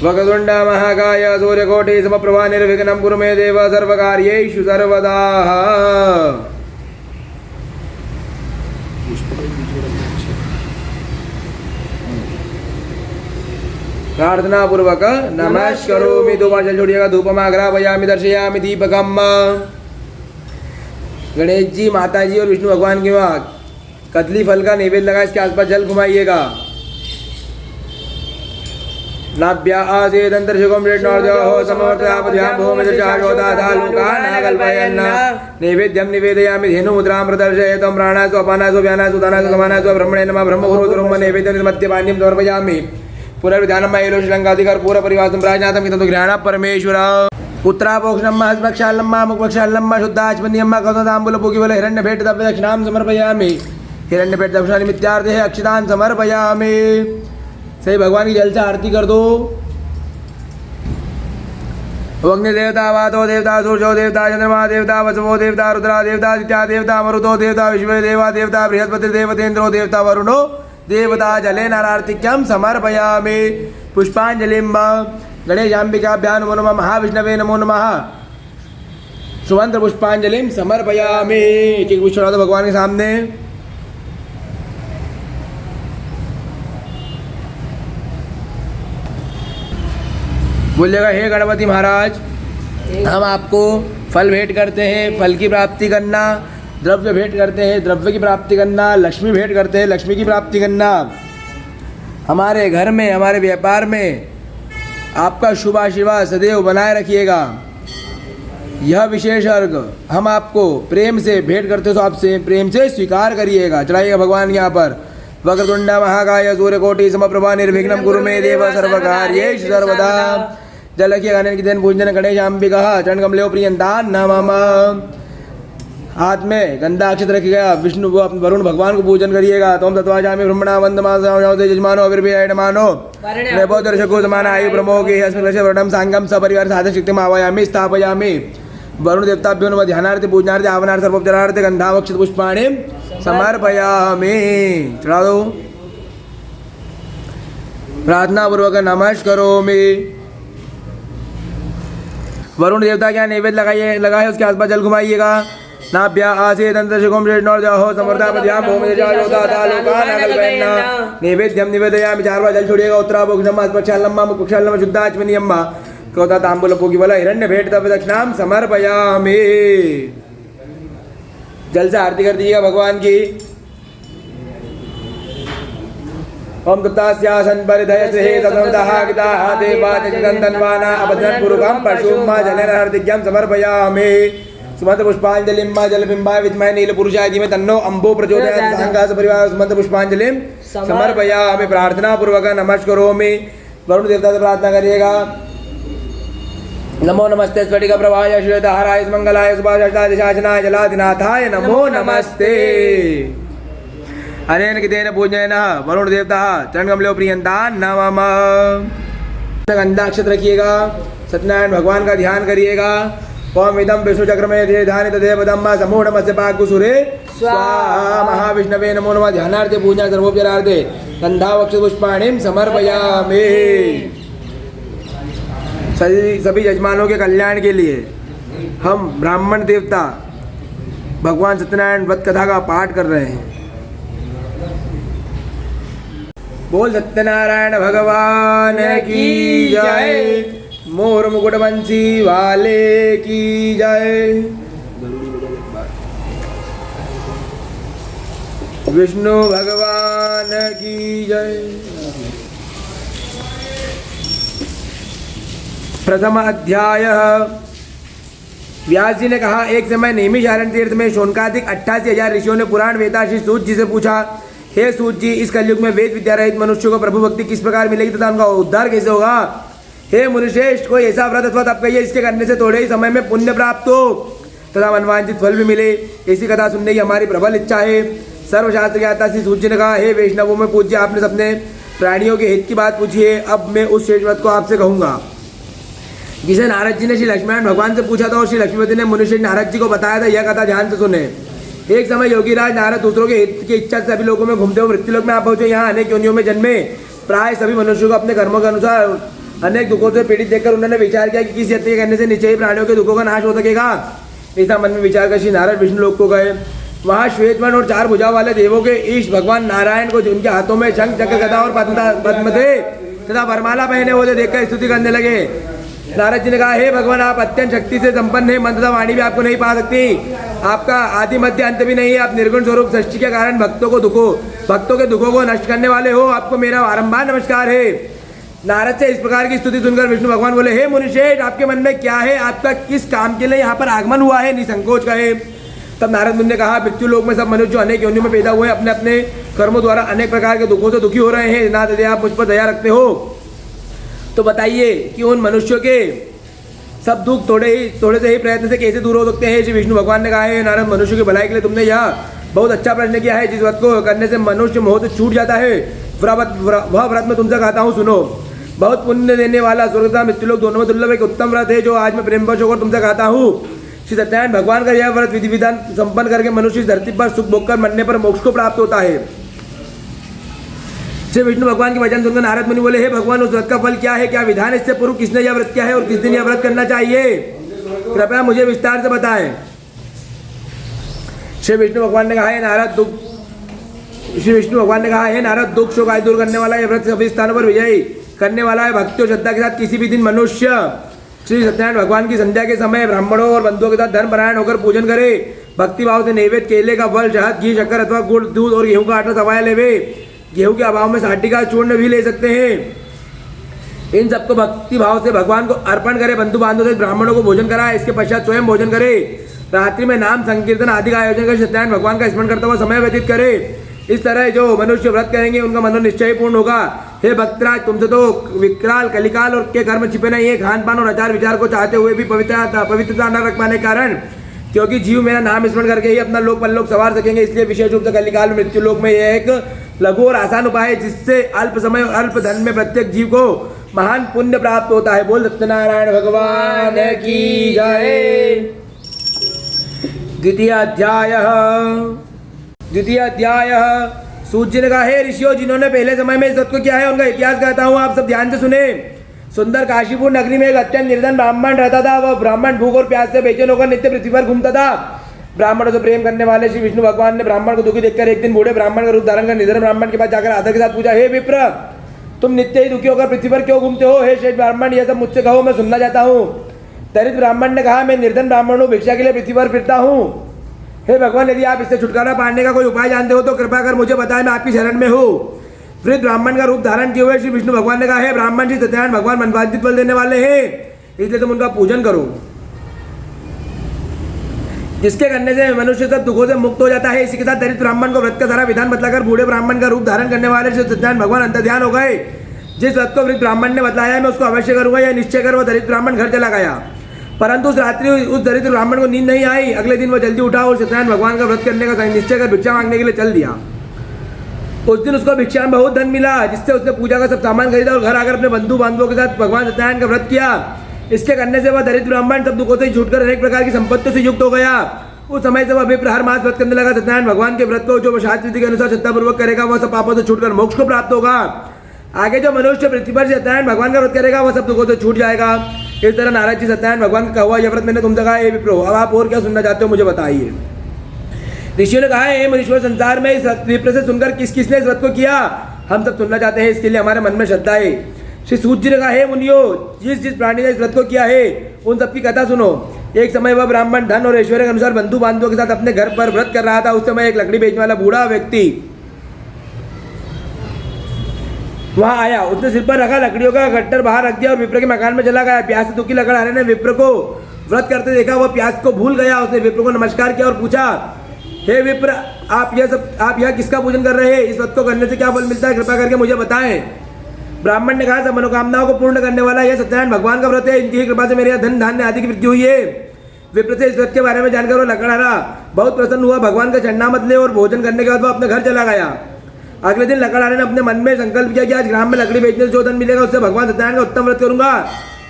वक्रतुण्ड महाकाय सूर्यकोटि समप्रभा निर्विघ्नं कुरु मे देव सर्वकार्येषु सर्वदा प्रार्थना पूर्वक नमस्करोमि दोबारा जल जोड़िएगा धूपमाग्रापयामि दर्शयामि दीपकम गणेश जी माता जी और विष्णु भगवान के वहाँ कदली फल का नैवेद्य लगा इसके आसपास जल घुमाइएगा नाभ्या आसेदन्तर्षिकों मृण्णोर्द्योः समवर्तयापद्भ्यां भूमिदृशाशोदाधा लोकान् कल्पयन् नैवेद्यं निवेदयामि धेनुमुद्रां प्रदर्शयतं प्राणासु अपानासु व्यानासु दानासु समानासु ब्रह्मणे नमः ब्रह्मपुरुषं नैवेद्यं मध्यपानीं समर्पयामि पुनर्विधानं मयलो श्रीलङ्काधिकारपूर्वपरिवासं प्राज्ञातं किन्तु गृहाणः परमेश्वर उत्तरापोक्षणं हस्तपक्षालं मुखपक्षालं शुद्धाचमनीयं कौतदाम्बुलपूगिबल हिरण्यभेट दक्षिणां समर्पयामि हिरण्यभेट दक्षिणानिमित्यार्थे अक्षतान् समर्पयामि। सही भगवान की जल से आरती कर दो। अग्नि देवता वातो देवता सूर्यो देवता चंद्रमा देवता वसवो देवता रुद्रा देवता दित्या देवता मरुतो देवता विश्व देवा देवता बृहस्पति देवतेन्द्रो देवता वरुणो देवता जलेन आर्तिक्यं समर्पयामि। पुष्पांजलिं गणेशाम्बिकाभ्यां नमो नमः महाविष्णवे नमो नमः सुमंत्र पुष्पांजलिं समर्पयामि। एक एक पुष्प डालो भगवान के सामने। बोलिएगा हे गणपति महाराज, हम आपको फल भेंट करते हैं, फल की प्राप्ति करना, द्रव्य भेंट करते हैं, द्रव्य की प्राप्ति करना, लक्ष्मी भेंट करते हैं, लक्ष्मी की प्राप्ति करना। हमारे घर में, हमारे व्यापार में आपका शुभ आशीर्वाद सदैव बनाए रखिएगा। यह विशेष अर्घ हम आपको प्रेम से भेंट करते, तो आपसे प्रेम से स्वीकार करिएगा। चढ़ाइएगा भगवान यहाँ पर। वक्रतुंड महाकाय सूर्यकोटि समप्रभा निर्विघ्नं कुरु मे देव सर्वकार्येषु सर्वदा। जल के गाने की दिन पूजन गणेशाम्बिका चरण कमलेव प्रियंता नमः। हाथ में गंदा अक्षत रख गया, विष्णु वरुण भगवान को पूजन करिएगा। तोम तत्वाजामि ब्रह्मणा वंदमानो यजमानो अविर्भयमानो नैबो दर्शको समान आयु प्रमोगे अस्मिन् वर्णम सांगम सपरिवार साधक शक्तिम आवायामि स्थापयामि। वरुण देवताभ्यो नमः। ध्यानार्थे पूजनार्थे आवनार्थे सर्वोपचारार्थे गंधावक्षत पुष्पाणि समर्पयामि। चढ़ा दो। प्रार्थना पूर्वक नमस्करोमि। वरुण देवता क्या नैवेद्य लगाए उसके आसपास जल घुमाइएगा। नाभ्या आसेदन्तर्षिकों मृण्णोर्द्योः समवर्तयापद्भ्यां भूमिदृशाशोदाधा लोकान् कल्पयन् नैवेद्यं निवेदयामि। 4 बार जल छोड़िएगा। उत्तरापोक्षणं हस्तपक्षालं मुखपक्षालं शुद्धाचमनीयं कौतदाम्बुलपूगिबल हिरण्यभेट दक्षिणां समर्पयामि। जल से आरती कर दीजिएगा भगवान की। ओम तत्तास्यासन परिधयसे तदन्तः गताः देवा जगदन्तन्वाना अभद्रन् पुरुषं पशुं मा जलेन हर्दिज्ञं समर्पयामि। सुमंत्र पुष्पांजलिं मा जलबिम्बाय विद्महे नीलपुरुषाय धीमहि तन्नो अम्बो प्रचोदयात्। सांगास परिवार सुमंत्र पुष्पांजलिं समर्पयामि। प्रार्थना पूर्वक नमस्करोमि। वरुण देवता से प्रार्थना करिएगा। नमो नमस्ते स्फटिक प्रभाय श्वेतहाराय मंगलाय सुभाषादिशाचनाय जलाधिनाथाय नमो नमस्ते। अनेन कितेन पूजनेन वरुण देवता चरण कमलेव प्रियंता नमः। गंधाक्षत रखिएगा। सत्यनारायण भगवान का ध्यान करिएगा। ओम इदं विष्णु चक्र में ध्यान तदेवदम्मा समूढ़मस्य पाकुसुरे स्वाहा। महाविष्णवे नमो नमः। ध्यानार्थे पूजा सर्वोपचारार्थे गंधावक्षत पुष्पाणिं समर्पयामि। सभी यजमानों के कल्याण के लिए हम ब्राह्मण देवता भगवान सत्यनारायण व्रत कथा का पाठ कर रहे हैं। बोल सत्यनारायण भगवान की जय। मोर मुकुट बंसी वाले की जय। विष्णु भगवान की जय। प्रथम अध्याय। व्यास जी ने कहा, एक समय नैमिषारण्य तीर्थ में शौनकादिक 88,000 ऋषियों ने पुराण वेदाशी सूत जी से पूछा, हे सूत जी, इस कलयुग में वेद विद्या रहित मनुष्य को प्रभु भक्ति किस प्रकार मिलेगी तथा उनका उद्धार कैसे होगा? हे मुनिश्रेष्ठ, कोई ऐसा व्रत अथवा तप कहिए इसके करने से थोड़े ही समय में पुण्य प्राप्त हो तथा मनवांछित फल भी मिले। ऐसी कथा सुनने की हमारी प्रबल इच्छा है। सर्वशास्त्र ज्ञाता श्री सूत जी ने कहा, हे वैष्णवों में पूज्य, आपने सबने प्राणियों के हित की बात पूछी है। अब मैं उस शेष व्रत को आपसे कहूँगा जिसे नारद जी ने श्री लक्ष्मीनारायण भगवान से पूछा था और श्री लक्ष्मीपति ने मुनिश्रेष्ठ नारद जी को बताया था। यह कथा ध्यान से सुने। एक समय योगीराज नारद दूसरों के हित की इच्छा से सभी लोगों में घूमते हुए मृत्युलोक में आ पहुंचे। यहाँ अनेक योनियों में जन्मे प्राय सभी मनुष्यों को अपने कर्मों के अनुसार अनेक दुखों से पीड़ित देखकर उन्होंने विचार किया कि किस यत्न करने से निश्चय ही प्राणियों के दुखों का नाश हो सकेगा। ऐसा मन में विचार कर श्री नारद विष्णु लोक को गए। वहाँ श्वेतवर्ण और 4 भुजा वाले देवों के ईश भगवान नारायण को जिनके हाथों में शंख चक्र गदा और पद्म थे तथा वरमाला पहने हुए देखकर स्तुति करने लगे। नारद जी ने कहा, हे भगवान, आप अत्यंत शक्ति से संपन्न है, मंत्र वाणी भी आपको नहीं पा सकती। आपका आदि मध्य अंत भी नहीं है। आप निर्गुण स्वरूप सृष्टि के कारण भक्तों के दुखों को नष्ट करने वाले हो। आपको मेरा बारंबार नमस्कार है। नारद से इस प्रकार की स्तुति सुनकर विष्णु भगवान बोले, हे मुनिश्रेष्ठ, आपके मन में क्या है? आपका किस काम के लिए यहाँ पर आगमन हुआ है? निसंकोच कहे। तब नारद मुनि ने कहा, मृत्यु लोक में सब मनुष्य जो अनेक योनियों में पैदा हुए अपने अपने कर्मों द्वारा अनेक प्रकार के दुखों से दुखी हो रहे हैं। नाथ यदि आप मुझ पर दया रखते हो तो बताइए कि उन मनुष्यों के सब दुख थोड़े से ही प्रयत्न से कैसे दूर हो सकते हैं? श्री विष्णु भगवान ने कहा है, नारद, मनुष्य की भलाई के लिए तुमने यह बहुत अच्छा प्रश्न किया है। जिस व्रत को करने से मनुष्य मोह से छूट जाता है वह व्रत मैं तुमसे कहता हूँ, सुनो। बहुत पुण्य देने वाला, स्वर्ग तथा मृत्युलोक दोनों में दुर्लभ एक उत्तम व्रत है जो आज मैं प्रेमवश होकर तुमसे कहता हूँ। श्री सत्यनारायण भगवान का यह व्रत विधि विधान संपन्न करके मनुष्य इस धरती पर सुख भोग कर मरने पर मोक्ष को प्राप्त होता है। श्री विष्णु भगवान के वचन सुनकर नारद मुनि बोले, हे भगवान, उस व्रत का फल क्या है? क्या विधान? इससे पूर्व किसने यह व्रत किया है और किस दिन यह व्रत करना चाहिए? कृपया मुझे विस्तार से बताएं। श्री विष्णु भगवान ने कहा, हे नारद, दुख शोक आदि दूर करने वाला यह व्रत सभी स्थानों पर विजयी करने वाला है। भक्ति और श्रद्धा के साथ किसी भी दिन मनुष्य श्री सत्यनारायण भगवान की संध्या के समय ब्राह्मणों और बंधुओं के साथ धर्म परायण होकर पूजन करे। भक्ति भाव से नैवेद्य केले का फल, शहद, घी, शक्कर अथवा गुड़, दूध और गेहूं का आटा सवाया लेवे। गेहूं के अभाव में साटी का चूर्ण भी ले सकते हैं। इन सबको भक्ति भाव से भगवान को अर्पण करे। बंधु बांधव से ब्राह्मणों को भोजन कराए। इसके पश्चात स्वयं भोजन करे। रात्रि में नाम संकीर्तन आदि का आयोजन कर सत्यनारायण भगवान का स्मरण करता हुआ समय व्यतीत करे। इस तरह जो मनुष्य व्रत करेंगे उनका मनोनिश्चय पूर्ण होगा। हे भक्तराज, तुमसे तो विकराल कलिकाल और के कर्म छिपे नहीं है। खान पान और आचार विचार को चाहते हुए भी पवित्रता न रख पाने के कारण, क्योंकि जीव मेरा नाम स्मरण करके ही अपना लोक परलोक सवार सकेंगे, इसलिए विशेष रूप से कलिकाल में मृत्यु लोक में यह एक लघु और आसान उपाय है जिससे अल्प समय और अल्प धन में प्रत्येक जीव को महान पुण्य प्राप्त होता है। बोल सत्यनारायण भगवान की जय। द्वितीय अध्याय। सूत जी ने कहा, हे ऋषियों, जिन्होंने पहले समय में इस व्रत को किया है उनका इतिहास कहता हूँ, आप सब ध्यान से सुने। सुंदर काशीपुर नगरी में एक अत्यंत निर्धन ब्राह्मण रहता था। वह ब्राह्मण भूख और प्यास से बेचैन होकर नित्य पृथ्वी पर घूमता था। ब्राह्मणों से प्रेम करने वाले श्री विष्णु भगवान ने ब्राह्मण को दुखी देखकर एक दिन बूढ़े ब्राह्मण का रूप धारण कर निधन ब्राह्मण के पास जाकर आदर के साथ पूछा, हे विप्र, तुम नित्य ही दुखी होकर पृथ्वी पर क्यों घूमते हो? हे श्रेष्ठ ब्राह्मण, यह सब मुझसे कहो, मैं सुनना चाहता हूँ। दरिद्र ब्राह्मण ने कहा, मैं निर्धन ब्राह्मण हूँ, भिक्षा के लिए पृथ्वी पर फिरता हूँ। हे भगवान, यदि आप इससे छुटकारा पाने का कोई उपाय जानते हो तो कृपा कर मुझे बताएं, मैं आपकी शरण में हूँ। वृद्ध ब्राह्मण का रूप धारण किए हुए श्री विष्णु भगवान ने कहा, हे ब्राह्मण, श्री सत्यनारायण भगवान मनवांछित फल देने वाले हैं, इसलिए तुम उनका पूजन करो, जिसके करने से मनुष्य सब दुखों से मुक्त हो जाता है। इसी के साथ दरिद्र ब्राह्मण को व्रत का सारा विधान बतलाकर बूढ़े ब्राह्मण का रूप धारण करने वाले श्री सत्यनारायण भगवान अंतर्ध्यान हो गए। जिस व्रत को वृद्ध ब्राह्मण ने बतलाया मैं उसको अवश्य करूंगा, यह निश्चय कर वह दरिद्र ब्राह्मण घर चला गया। परंतु उस रात्रि उस दरिद्र ब्राह्मण को नींद नहीं आई। अगले दिन वह जल्दी उठा और सत्यनारायण भगवान का व्रत करने का निश्चय कर भिक्षा मांगने के लिए चल दिया। उस दिन उसको भिक्षा में बहुत धन मिला, जिससे उसने पूजा का सब सामान खरीदा और घर आकर अपने बंधु बांधवों के साथ भगवान सत्यनारायण का व्रत किया। इसके करने से वह दरिद्र ब्राह्मण सब दुखों से छूटकर अनेक प्रकार की संपत्तियों से युक्त हो गया। उस समय से वह विप्र हर मास व्रत करने लगा। सत्यनारायण भगवान के व्रत को जो शास्त्र विधि के अनुसार श्रद्धापूर्वक करेगा वह सब पापों से छूटकर मोक्ष को प्राप्त होगा। आगे जो मनुष्य पृथ्वी पर सत्यनारायण भगवान का व्रत करेगा वह सब दुखों से छूट जाएगा। इस तरह नारद जी सत्यनारायण भगवान का हुआ यह व्रत मैंने तुमसे कहा, हे विप्रो, अब आप और क्या सुनना चाहते हो मुझे बताइए। ऋषियों ने कहा, हे मनुष्य, संसार में इस विप्र से सुनकर किस किसने इस व्रत को किया? हम सब सुनना चाहते हैं, इसके लिए हमारे मन में श्रद्धा है। श्री सूत जी ने कहा, हे मुनियो, जिस जिस प्राणी ने इस व्रत को किया है उन सबकी कथा सुनो। एक समय वह ब्राह्मण धन और ऐश्वर्य के अनुसार बंधु बांधवों के साथ अपने घर पर व्रत कर रहा था। उस समय एक लकड़ी बेचने वाला बूढ़ा व्यक्ति वहां आया। उसने सिर पर रखा लकड़ियों का गट्टर बाहर रख दिया और विप्र के मकान में चला गया। प्यास से दुखी लकड़हारे ने विप्र को व्रत करते देखा, वह प्यास को भूल गया। उसने विप्र को नमस्कार किया और पूछा, हे विप्र, आप यह किसका पूजन कर रहे हैं? इस व्रत को करने से क्या फल मिलता है? कृपा करके मुझे बताएं। ब्राह्मण ने कहा, सब मनोकामनाओं को पूर्ण करने वाला यह सत्यनारायण भगवान का व्रत है। इनकी ही कृपा से मेरे यहाँ धन धान्य आदि की वृद्धि हुई है। विप्र से इस व्रत के बारे में जानकर वो लकड़हारा बहुत प्रसन्न हुआ। भगवान का चरणामत ले और भोजन करने के बाद वो अपने घर चला गया। अगले दिन लकड़हारे ने अपने मन में संकल्प किया कि आज ग्राम में लकड़ी बेचने से जो धन मिलेगा उससे भगवान सत्यनारायण का उत्तम व्रत करूंगा।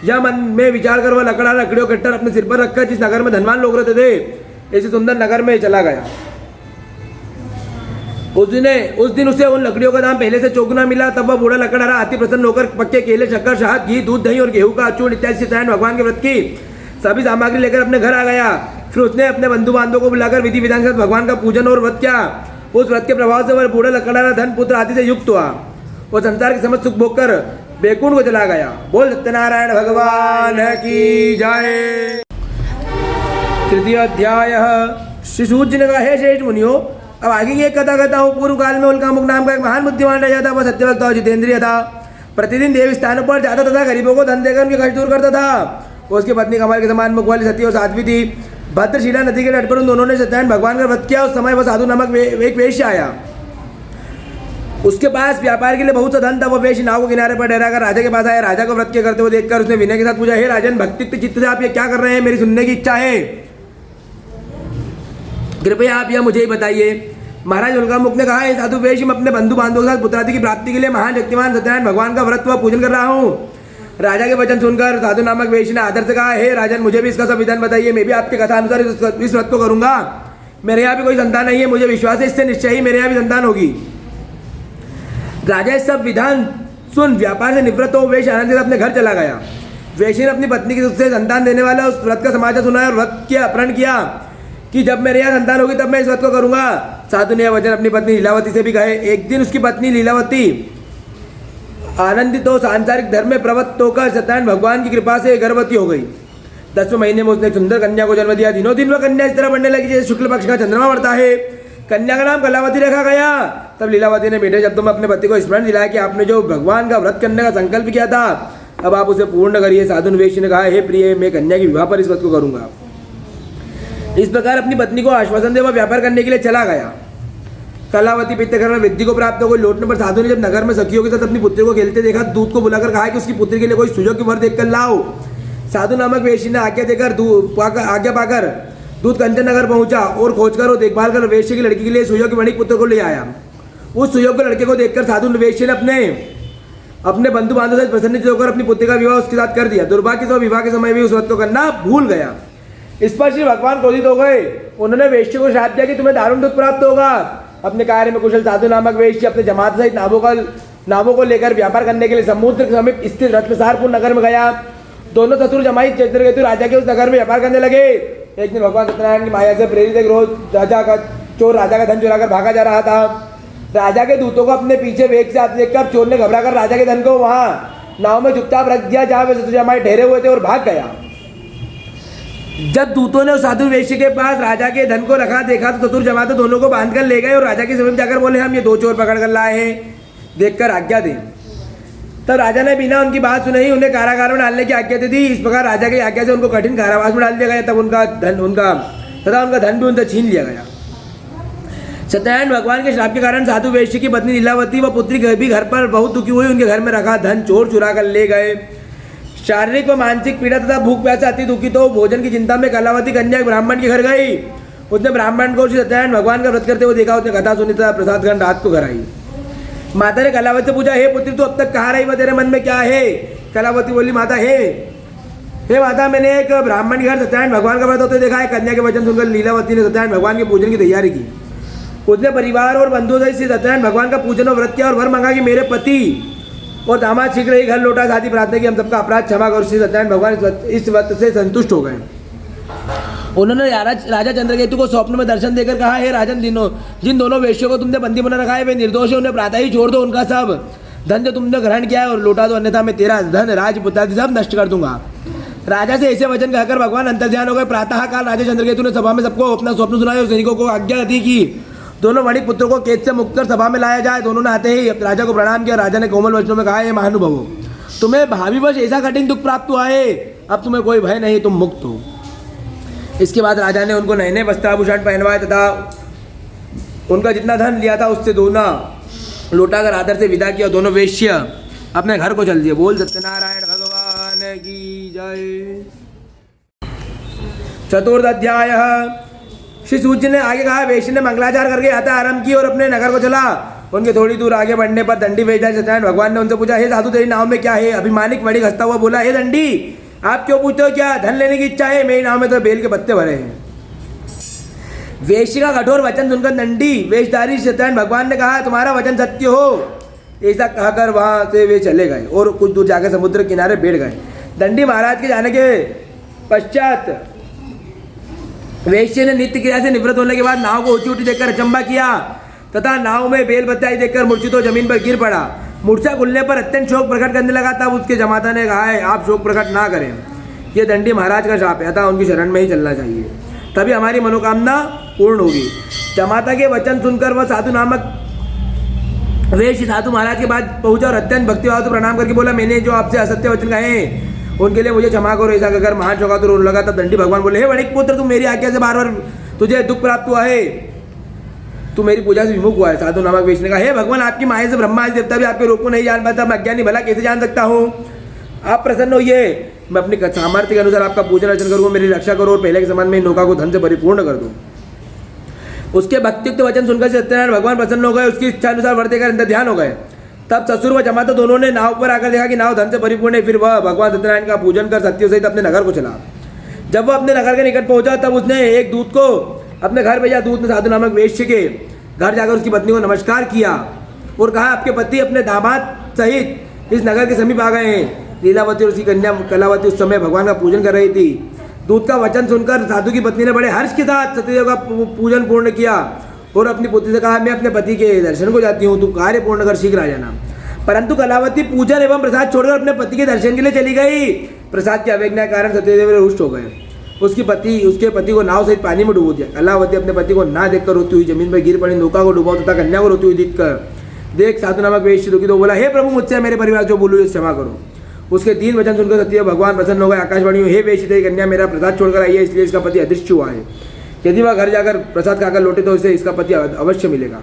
यह मन में विचार कर वह लकड़हारा लकड़ियों कट्टर अपने सिर पर रखकर जिस नगर में धनवान लोग रहते थे ऐसे सुंदर नगर में चला गया। उस दिन उसे उन लकड़ियों का दाम पहले से चौगुना मिला। तब वह बूढ़ा लकड़हारा अति प्रसन्न होकर पक्के केले, शक्कर, शहद, घी, दूध, दही और गेहूं का चूर्ण इत्यादि सत्यनारायण भगवान के व्रत की सभी सामग्री लेकर अपने घर आ गया। फिर उसने अपने बंधु बांधवों को बुलाकर विधि विधान के साथ भगवान का पूजन और व्रत किया। उस व्रत के प्रभाव से वह बूढ़ा लकड़हारा धन, पुत्र आदि से युक्त हुआ। वो संसार के समस्त सुख भोग कर बैकुंठ को चला गया। बोल सत्यनारायण भगवान की जय। तृतीय अध्याय। श्री सूत जी ने कहा, हे श्रेष्ठ मुनियो, अब आगे की एक कथा कहता हूँ। पूर्व काल में उल्कामुख नाम का एक महान बुद्धिमान राजा था। वह सत्यवक्ता और जितेंद्रिय था। प्रतिदिन देव स्थानों पर जाता तथा गरीबों को धन देकर उनके कष्ट दूर करता था। उसकी पत्नी कमल के समान मुख वाली सती और साध्वी थी। भद्रशिला नदी के तट पर उन दोनों ने सत्यनारायण भगवान का व्रत किया। उस समय वह साधु नामक एक वेश्य आया। उसके पास व्यापार के लिए बहुत सा धन था। वो वेश्य नाव को किनारे पर ठहराकर राजा के पास आया। राजा को व्रत के करते हुए देखकर उसने विनय के साथ पूछा, हे राजन, भक्ति चित्त से आप ये क्या कर रहे हैं? मेरी सुनने की इच्छा है, कृपया आप यह मुझे ही बताइए। महाराज उल्कामुख ने कहा, हे साधु वेश्य, मैं अपने बंधु बांधवों के साथ पुत्रादि की प्राप्ति के लिए महान शक्तिमान सत्यनारायण भगवान का व्रत व पूजन कर रहा हूँ। राजा के वचन सुनकर साधु नामक वेश्य ने आदर से कहा, हे राजन, मुझे भी इसका सब विधान बताइए। मैं भी आपके कथा अनुसार इस व्रत को करूंगा। मेरे यहाँ भी कोई संतान नहीं है, मुझे विश्वास है इससे निश्चय ही मेरे यहाँ भी संतान होगी। राजा इस सब विधान सुन व्यापार से निवृत्त हो वेश्य आनंद से अपने घर चला गया। वेश्य ने अपनी पत्नी के से संतान देने वाला उस व्रत का समाचार सुनाया और व्रत किया प्रण किया कि जब मेरे यहाँ संतान होगी तब मैं इस व्रत को करूंगा। साधु ने यह वचन अपनी पत्नी लीलावती से भी कहे। एक दिन उसकी पत्नी लीलावती आनंदित हो सांसारिक धर्म में प्रवृत्त होकर सत्यनारायण भगवान की कृपा से गर्भवती हो गई। 10वें महीने में उसने एक सुंदर कन्या को जन्म दिया। दिनों दिन वह कन्या इस तरह बढ़ने लगी जैसे शुक्ल पक्ष का चंद्रमा बढ़ता है। कन्या का नाम कलावती रखा गया। तब लीलावती ने मीठे शब्दों में अपने पति को स्मरण दिलाया कि आपने जो भगवान का व्रत करने का संकल्प किया था अब आप उसे पूर्ण करिए। साधु वेश्य ने कहा, हे प्रिय, मैं कन्या के विवाह पर इस व्रत को करूंगा। इस प्रकार अपनी पत्नी को आश्वासन दे वह व्यापार करने के लिए चला गया। कलावती पित्तघर में वृद्धि को प्राप्त हो गई। लौटने पर साधु ने जब नगर में सखियों के साथ अपनी पुत्री को खेलते देखा, दूत को बुलाकर कहा कि उसकी पुत्री के लिए कोई सुजोग की वर देखकर लाओ। साधु नामक वेश्य ने आज्ञा पाकर दूत कंचन नगर पहुंचा और खोजकर और देखभाल कर वेश्य की लड़की के लिए सुजोग के वणिक पुत्र को ले आया। उस सुजोग लड़के को देखकर साधु वेश्य ने अपने बंधु बांधव से प्रसन्नित होकर अपनी पुत्री का विवाह उसके साथ कर दिया। दुर्भाग्य से विवाह के समय भी उस व्रत को करना भूल गया। इस पर श्री भगवान क्रोधित हो गए। उन्होंने वेश्य को श्राप दिया कि तुम्हें दारुण दुख प्राप्त होगा। अपने कार्य में कुशल साधु नामक वेश्य अपने जमात सहित नावों को लेकर व्यापार करने के लिए समुद्र के समीप स्थित रत्नसारपुर नगर में गया। दोनों चतुर जमाई चित्रकेतु राजा के उस नगर में व्यापार करने लगे। एक दिन भगवान सत्यनारायण की माया से प्रेरित एक रोज राजा का धन चुराकर भागा जा रहा था। राजा के दूतों को अपने पीछे वेग से आते देखकर चोर ने घबराकर राजा के धन को वहां नाव में चुपचाप रख दिया जहां वे चतुर जमाई ठहरे हुए थे और भाग गया। जब दूतों ने उस साधु वेश्य के पास राजा के धन को रखा देखा तो चतुर जमाते दोनों को बांध कर ले गए और राजा के समीप जाकर बोले, हम ये दो चोर पकड़ कर लाए हैं, देखकर आज्ञा दें। तब राजा ने बिना उनकी बात सुनी उन्हें कारागार में डालने की आज्ञा दे दी। इस प्रकार राजा की आज्ञा से उनको कठिन कारावास में डाल दिया गया। तब उनका धन भी उनसे छीन लिया गया। सत्यनारायण भगवान के श्राप के कारण साधु वेश्य की पत्नी लीलावती व पुत्री भी घर पर बहुत दुखी हुई। उनके घर में रखा धन चोर चुरा कर ले गए। शारीरिक व मानसिक पीड़ा तथा भूख प्यास अति दुखी तो भोजन की चिंता में कलावती कन्या ब्राह्मण के घर गई। उसने ब्राह्मण को सत्यनारायण भगवान का व्रत करते हुए देखा। उसने कथा सुनी तथा प्रसाद ग्रहण रात को कराई। माता ने कलावती से पूछा, हे पुत्री, तू अब तक कहाँ रही? वह तेरे मन में क्या है? कलावती बोली, माता हे माता, मैंने एक ब्राह्मण के घर सत्यनारायण भगवान का व्रत होते देखा है। कन्या के वचन सुनकर लीलावती ने सत्यनारायण भगवान के पूजन की तैयारी की। उसने परिवार और बंधुओं से सत्यनारायण भगवान का पूजन और व्रत किया और वर मांगा कि मेरे पति और दामाद शीघ्र ही घर लौटा। साथ ही प्रार्थना की हम सबका अपराध क्षमा कर। श्री सत्यनारायण भगवान इस व्रत से संतुष्ट हो गए। उन्होंने राजा चंद्रकेतु को स्वप्न में दर्शन देकर कहा, हे राजन, जिन दोनों वेश्यों को तुमने बंदी बना रखा है वे निर्दोष है। उन्हें प्रातः ही छोड़ दो। उनका सब धन जो तुमने ग्रहण किया है और लौटा दो, अन्यथा मैं तेरा धन राजपुत्रादि सब नष्ट कर दूंगा। राजा से ऐसे वचन कहकर भगवान अंतर्ध्यान हो गए। प्रातः काल राजा चंद्रकेतु ने सभा में सबको अपना स्वप्न सुनाया और सैनिकों को आज्ञा दी कि दोनों वणिक पुत्रों को कैद से मुक्त कर सभा में लाया जाए। दोनों ने आते ही राजा को प्रणाम किया। राजा ने कोमल वचनों में कहा, हे महानुभावों, तुम्हें भावी वर्ष ऐसा कठिन दुख प्राप्त हुआ है, अब तुम्हें कोई भय नहीं, तुम मुक्त हो। इसके बाद राजा ने उनको नए नए वस्त्राभूषण पहनवाए तथा उनका जितना धन लिया था उससे दोना लौटाकर आदर से विदा किया। दोनों वेश्य अपने घर को चल दिए। बोल सत्यनारायण भगवान की जय। चतुर्थ अध्याय। श्री सूर्य ने आगे कहा, वेश्य ने मंगलाचार करके यात्रा आरंभ की और अपने नगर को चला। उनके थोड़ी दूर आगे बढ़ने पर दंडी वेश्या सत्यनारायण भगवान ने उनसे पूछा, हे साधु, तेरी नाव में क्या है? अभिमानिक वणिक हंसता हुआ बोला, हे दंडी, आप क्यों पूछते हो? क्या धन लेने की इच्छा है? मेरी नाव में तो बेल के पत्ते भरे हैं। वेश्य का कठोर वचन सुनकर दंडी वेशधारी सत्यनारायण भगवान ने कहा, तुम्हारा वचन सत्य हो। ऐसा कहकर वहां से वे चले गए और कुछ दूर जाकर समुद्र किनारे बैठ गए। दंडी महाराज के जाने के पश्चात वेश्य ने नित्य क्रिया से निवृत्त होने के बाद नाव को ऊंची ऊंची देखकर अचंबा किया तथा नाव में बेल पत्ते देखकर मूर्छित हो जमीन पर गिर पड़ा। मूर्छा खुलने पर अत्यंत शोक प्रकट करने लगा। तब उसके जमाता ने कहा है, आप शोक प्रकट ना करें, ये दंडी महाराज का शाप है, अतः उनकी शरण में ही चलना चाहिए, तभी हमारी मनोकामना पूर्ण होगी। जमाता के वचन सुनकर वह साधु नामक वे श्री साधु महाराज के पास पहुंचा और अत्यंत भक्तिभाव से प्रणाम करके बोला, मैंने जो आपसे असत्य वचन कहे उनके लिए मुझे क्षमा करो। ऐसा कहकर महान चौका तो रोने लगा। तब दंडी भगवान बोले, हे वणिक पुत्र, तुम मेरी आज्ञा से बार बार तुझे दुख प्राप्त हुआ है, तू मेरी पूजा से विमुख हुआ है। साधु नामक वेश ने कहा, हे भगवान, आपकी माया से ब्रह्मा आदि देवता भी आपके रूप को नहीं जान पाता, मैं अज्ञानी भला कैसे जान सकता हूँ। आप प्रसन्न होइए, मैं अपनी सामर्थ्य के अनुसार आपका पूजन अर्चन करूँगा, मेरी रक्षा करो और पहले के समान में नौका को धन से परिपूर्ण कर दूँ। उसके भक्तियुक्त वचन सुनकर सत्यनारायण भगवान प्रसन्न हो गए, उसकी इच्छा अनुसार वर देकर अंदर ध्यान हो गए। तब ससुर व जमाता दोनों ने नाव पर आकर देखा कि नाव धन से परिपूर्ण है। फिर वह भगवान सत्यनारायण का पूजन कर सत्यों सहित अपने नगर को चला। जब वह अपने नगर के निकट पहुंचा तब उसने एक दूत को अपने घर भेजा। दूत ने साधु नामक वेश्य के घर जाकर उसकी पत्नी को नमस्कार किया और कहा, आपके पति अपने दामाद सहित इस नगर के समीप आ गए हैं। लीलावती और उसकी कन्या कलावती उस समय भगवान का पूजन कर रही थी। दूत का वचन सुनकर साधु की पत्नी ने बड़े हर्ष के साथ सत्यदेव का पूजन पूर्ण किया और अपनी पुत्री से कहा, मैं अपने पति के दर्शन को जाती हूँ, तू कार्य पूर्ण कर शीघ्र आ जाना। परंतु कलावती पूजन एवं प्रसाद छोड़कर अपने पति के दर्शन के लिए चली गई। प्रसाद की अवज्ञा के कारण सत्यदेव रुष्ट हो गए। उसके पति को नाव सहित पानी में डुबो दिया। कलावती अपने पति को ना देखकर रोती हुई जमीन पर गिर पड़ी। नौका को डुबाओ तथा कन्या को रोती हुई देख साधु नामक वेश्य दुखी तो बोला, हे प्रभु, मुझसे मेरे परिवार जो बोलूँ क्षमा करो। उसके 3 वचन सुनकर सत्यदेव भगवान प्रसन्न हो गए। आकाशवाणी, हे वेश्य, तेरी कन्या मेरा प्रसाद छोड़कर आई है, इसलिए इसका पति अदृश्य हुआ है। यदि वह घर जाकर प्रसाद खाकर लौटे तो उसे इसका पति अवश्य मिलेगा।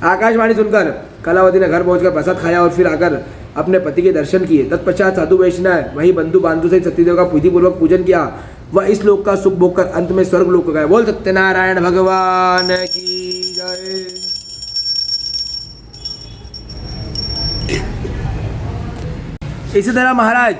आकाशवाणी सुनकर कलावती ने घर पहुंचकर प्रसाद खाया और फिर आकर अपने पति के दर्शन किए। तत्पश्चात साधु वेश्य ने वहीं बंधु बांधु सहित सत्यदेव का विधिपूर्वक पूजन किया। वह इस लोक का सुख भोग कर अंत में स्वर्ग लोक गए। बोल सत्यनारायण भगवान की जय। इसी तरह महाराज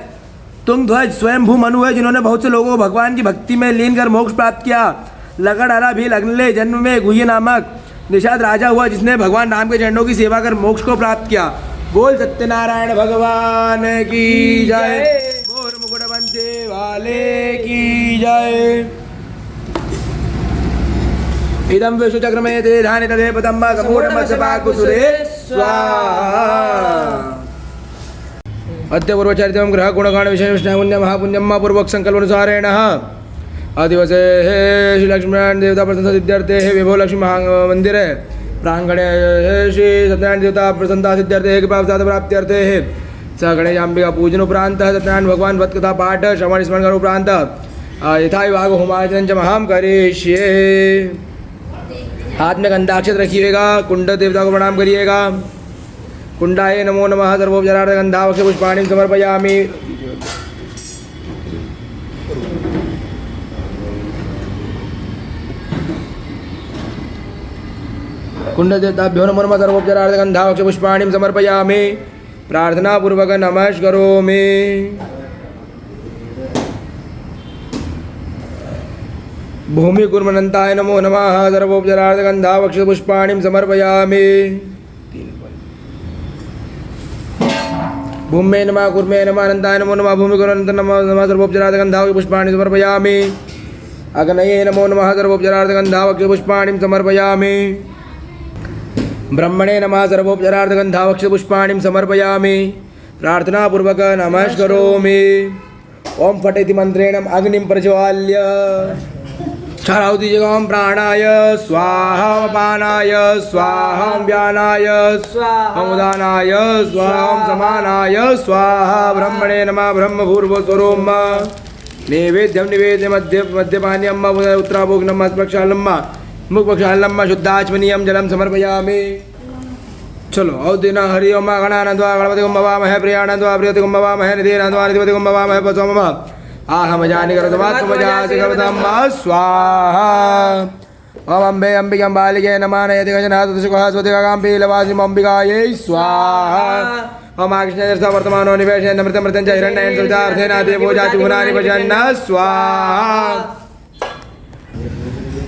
तुंगध्वज स्वयंभू मनु है, जिन्होंने बहुत से लोगों को भगवान की भक्ति में लीन कर मोक्ष प्राप्त किया। लगड़ाला भी अगले जन्म में गुह्य नामक निषाद राजा हुआ, जिसने भगवान राम के चरणों की सेवा कर मोक्ष को प्राप्त किया। बोल सत्यनारायण भगवान की जय। मोर मुकुट बंसे वाले की जय। इदं विष्णुचक्र में ते धानि तदे पतम्मा कपूरमस्सपाकुसुरे स्वाहा। अद्य पूर्वचरितं ग्रह गुणगान विषय पुण्य महापुण्यम पूर्वक संकल्पानुसारेण आदिवसे श्री लक्ष्मीनारायण देवता प्रसन्न सिद्ध्यर्थे विभो लक्ष्मी मंदिरे प्रांगणे श्री सत्यनारायण देवता प्रसन्नता सिद्ध्यर्थे कृपा प्राप्त्यर्थे स गणेशाम्बिका पूजन उपरांत सत्यनारायण भगवान वत् कथा पाठ श्रवण स्मरण उपरांत यथा विभाग होमार्चन च महाम करिष्ये। हाथ में गंधाक्षत रखिएगा। कुंड देवता को प्रणाम करिएगा। कुंडाय नमो नमः सर्वोपचारार्थ गंधावक्ष पुष्पाणि समर्पयामि। कुंड देवताभ्यो नमो नमः सर्वोपचारार्थ गंधावक्ष पुष्पाणि समर्पयामि। प्रार्थना पूर्वक नमस्करोमि। भूमि कुर्मनन्ताय नमो नमः सर्वोपचारार्थ गंधावक्ष पुष्पाणि समर्पयामि। भूमे नमः कुर्मे नमः अनंताय नमो नमः भूमि कुर्मनन्त नमो नमः सर्वोपचारार्थ गंधावक्ष पुष्पाणि समर्पयामि। अग्नये नमो नमः सर्वोपचारार्थ गंधावक्ष पुष्पाणि समर्पयामि। ब्रह्मणे नमः सर्वोपचारार्थ गंधावक्ष पुष्पाणि समर्पयामि। प्रार्थना पूर्वक नमस्करोमि। ओम फट इति मंत्रेण अग्निं प्रज्वाल्य क्षराउ दीजिएगा। ओम प्राणाय स्वाहा, अपानाय स्वाहा, व्यानाय स्वाहा, उदानाय स्वाहा, समानाय स्वाहा। ब्रह्मणे नमः ब्रह्मभूर्भुवः स्वरोम नैवेद्यं निवेद्य मध्यपानीयम् उत्तराभोग नमः प्रक्षालनम् मुखप्रक्षालनम् शुद्धाचमनीयं जलं समर्पयामि। चलो औ दिन हरि ओम गणानंदवा गणपति ओम भवामहे प्रियानंदवा प्रियति ओम भवामहे निधिनंदवा निधिपति ओम भवामहे पसोम आहम जानि करतमात्म जासि करतम स्वाहा। ओम अम्बे अंबिकं बालिके नमः नयति गजनाथ सुखः स्वतिकाम्बे लवासि अंबिकायै स्वाहा। ओम आकृष्णेर्थ वर्तमानो निवेशेन मृतं च हिरण्येन सवितार्थेन देवो जाति गुणानि भजन्न स्वाहा।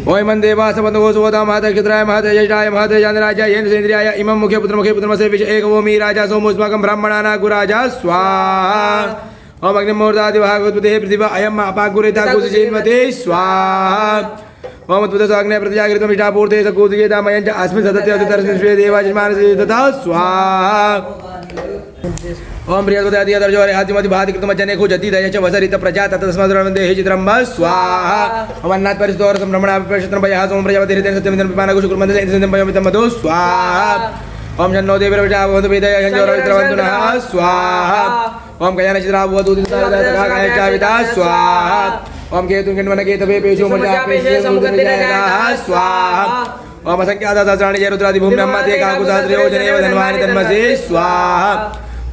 ओम देवास बंधो सुवता महत क्षत्राय महत ज्येष्ठाय महत जानराजाय येन सेन्द्रियाय इमं मुखे पुत्रमसे विष एक ओमी राजा सोमुस्माकं ब्राह्मणाना गुराजा स्वाहा। ओम अग्निमूर्तादि भागवते पृथिवा अयम अपाकुरेता कुसुजिन्वते स्वाहा। ओम उद्भुतसाग्ने प्रतिजागृतं इष्टापूर्ते सकुजियेतामयं च अस्मिन् सतते अतितरस्मिन् देवाजमानसे तथा स्वाहा। ओम बृहस्पति आदर्शो हरिहातिमति भातिकृतमज्जने खुजति दय च वसरित प्रजा ततस्मद्रवन्दे चित्रं स्वाहा। ओम अन्नात् परिस्तोरसं ब्रह्मणा प्रशत्रं भयः सोम प्रजापति हृदयं सत्यमिदं पिपाना कुशकुर्मन्ते सत्यं भयमितं मधु स्वाहा। ओम शन्नो देवी प्रजा भवन्तु वेदय शंजोरवित्रवन्तु नः स्वाहा ओम गयानचित्रा भवतु दिनसाविता स्वाहा ओम केतुंगन्वन केतवे पेशो मर्जा पेशे समुद्रजयः स्वाहा ओम असंख्याता सहस्राणि जय रुद्रादि भूम्यां मते काकुसास्त्रियो जनेव धन्वानि तन्मसे स्वाहा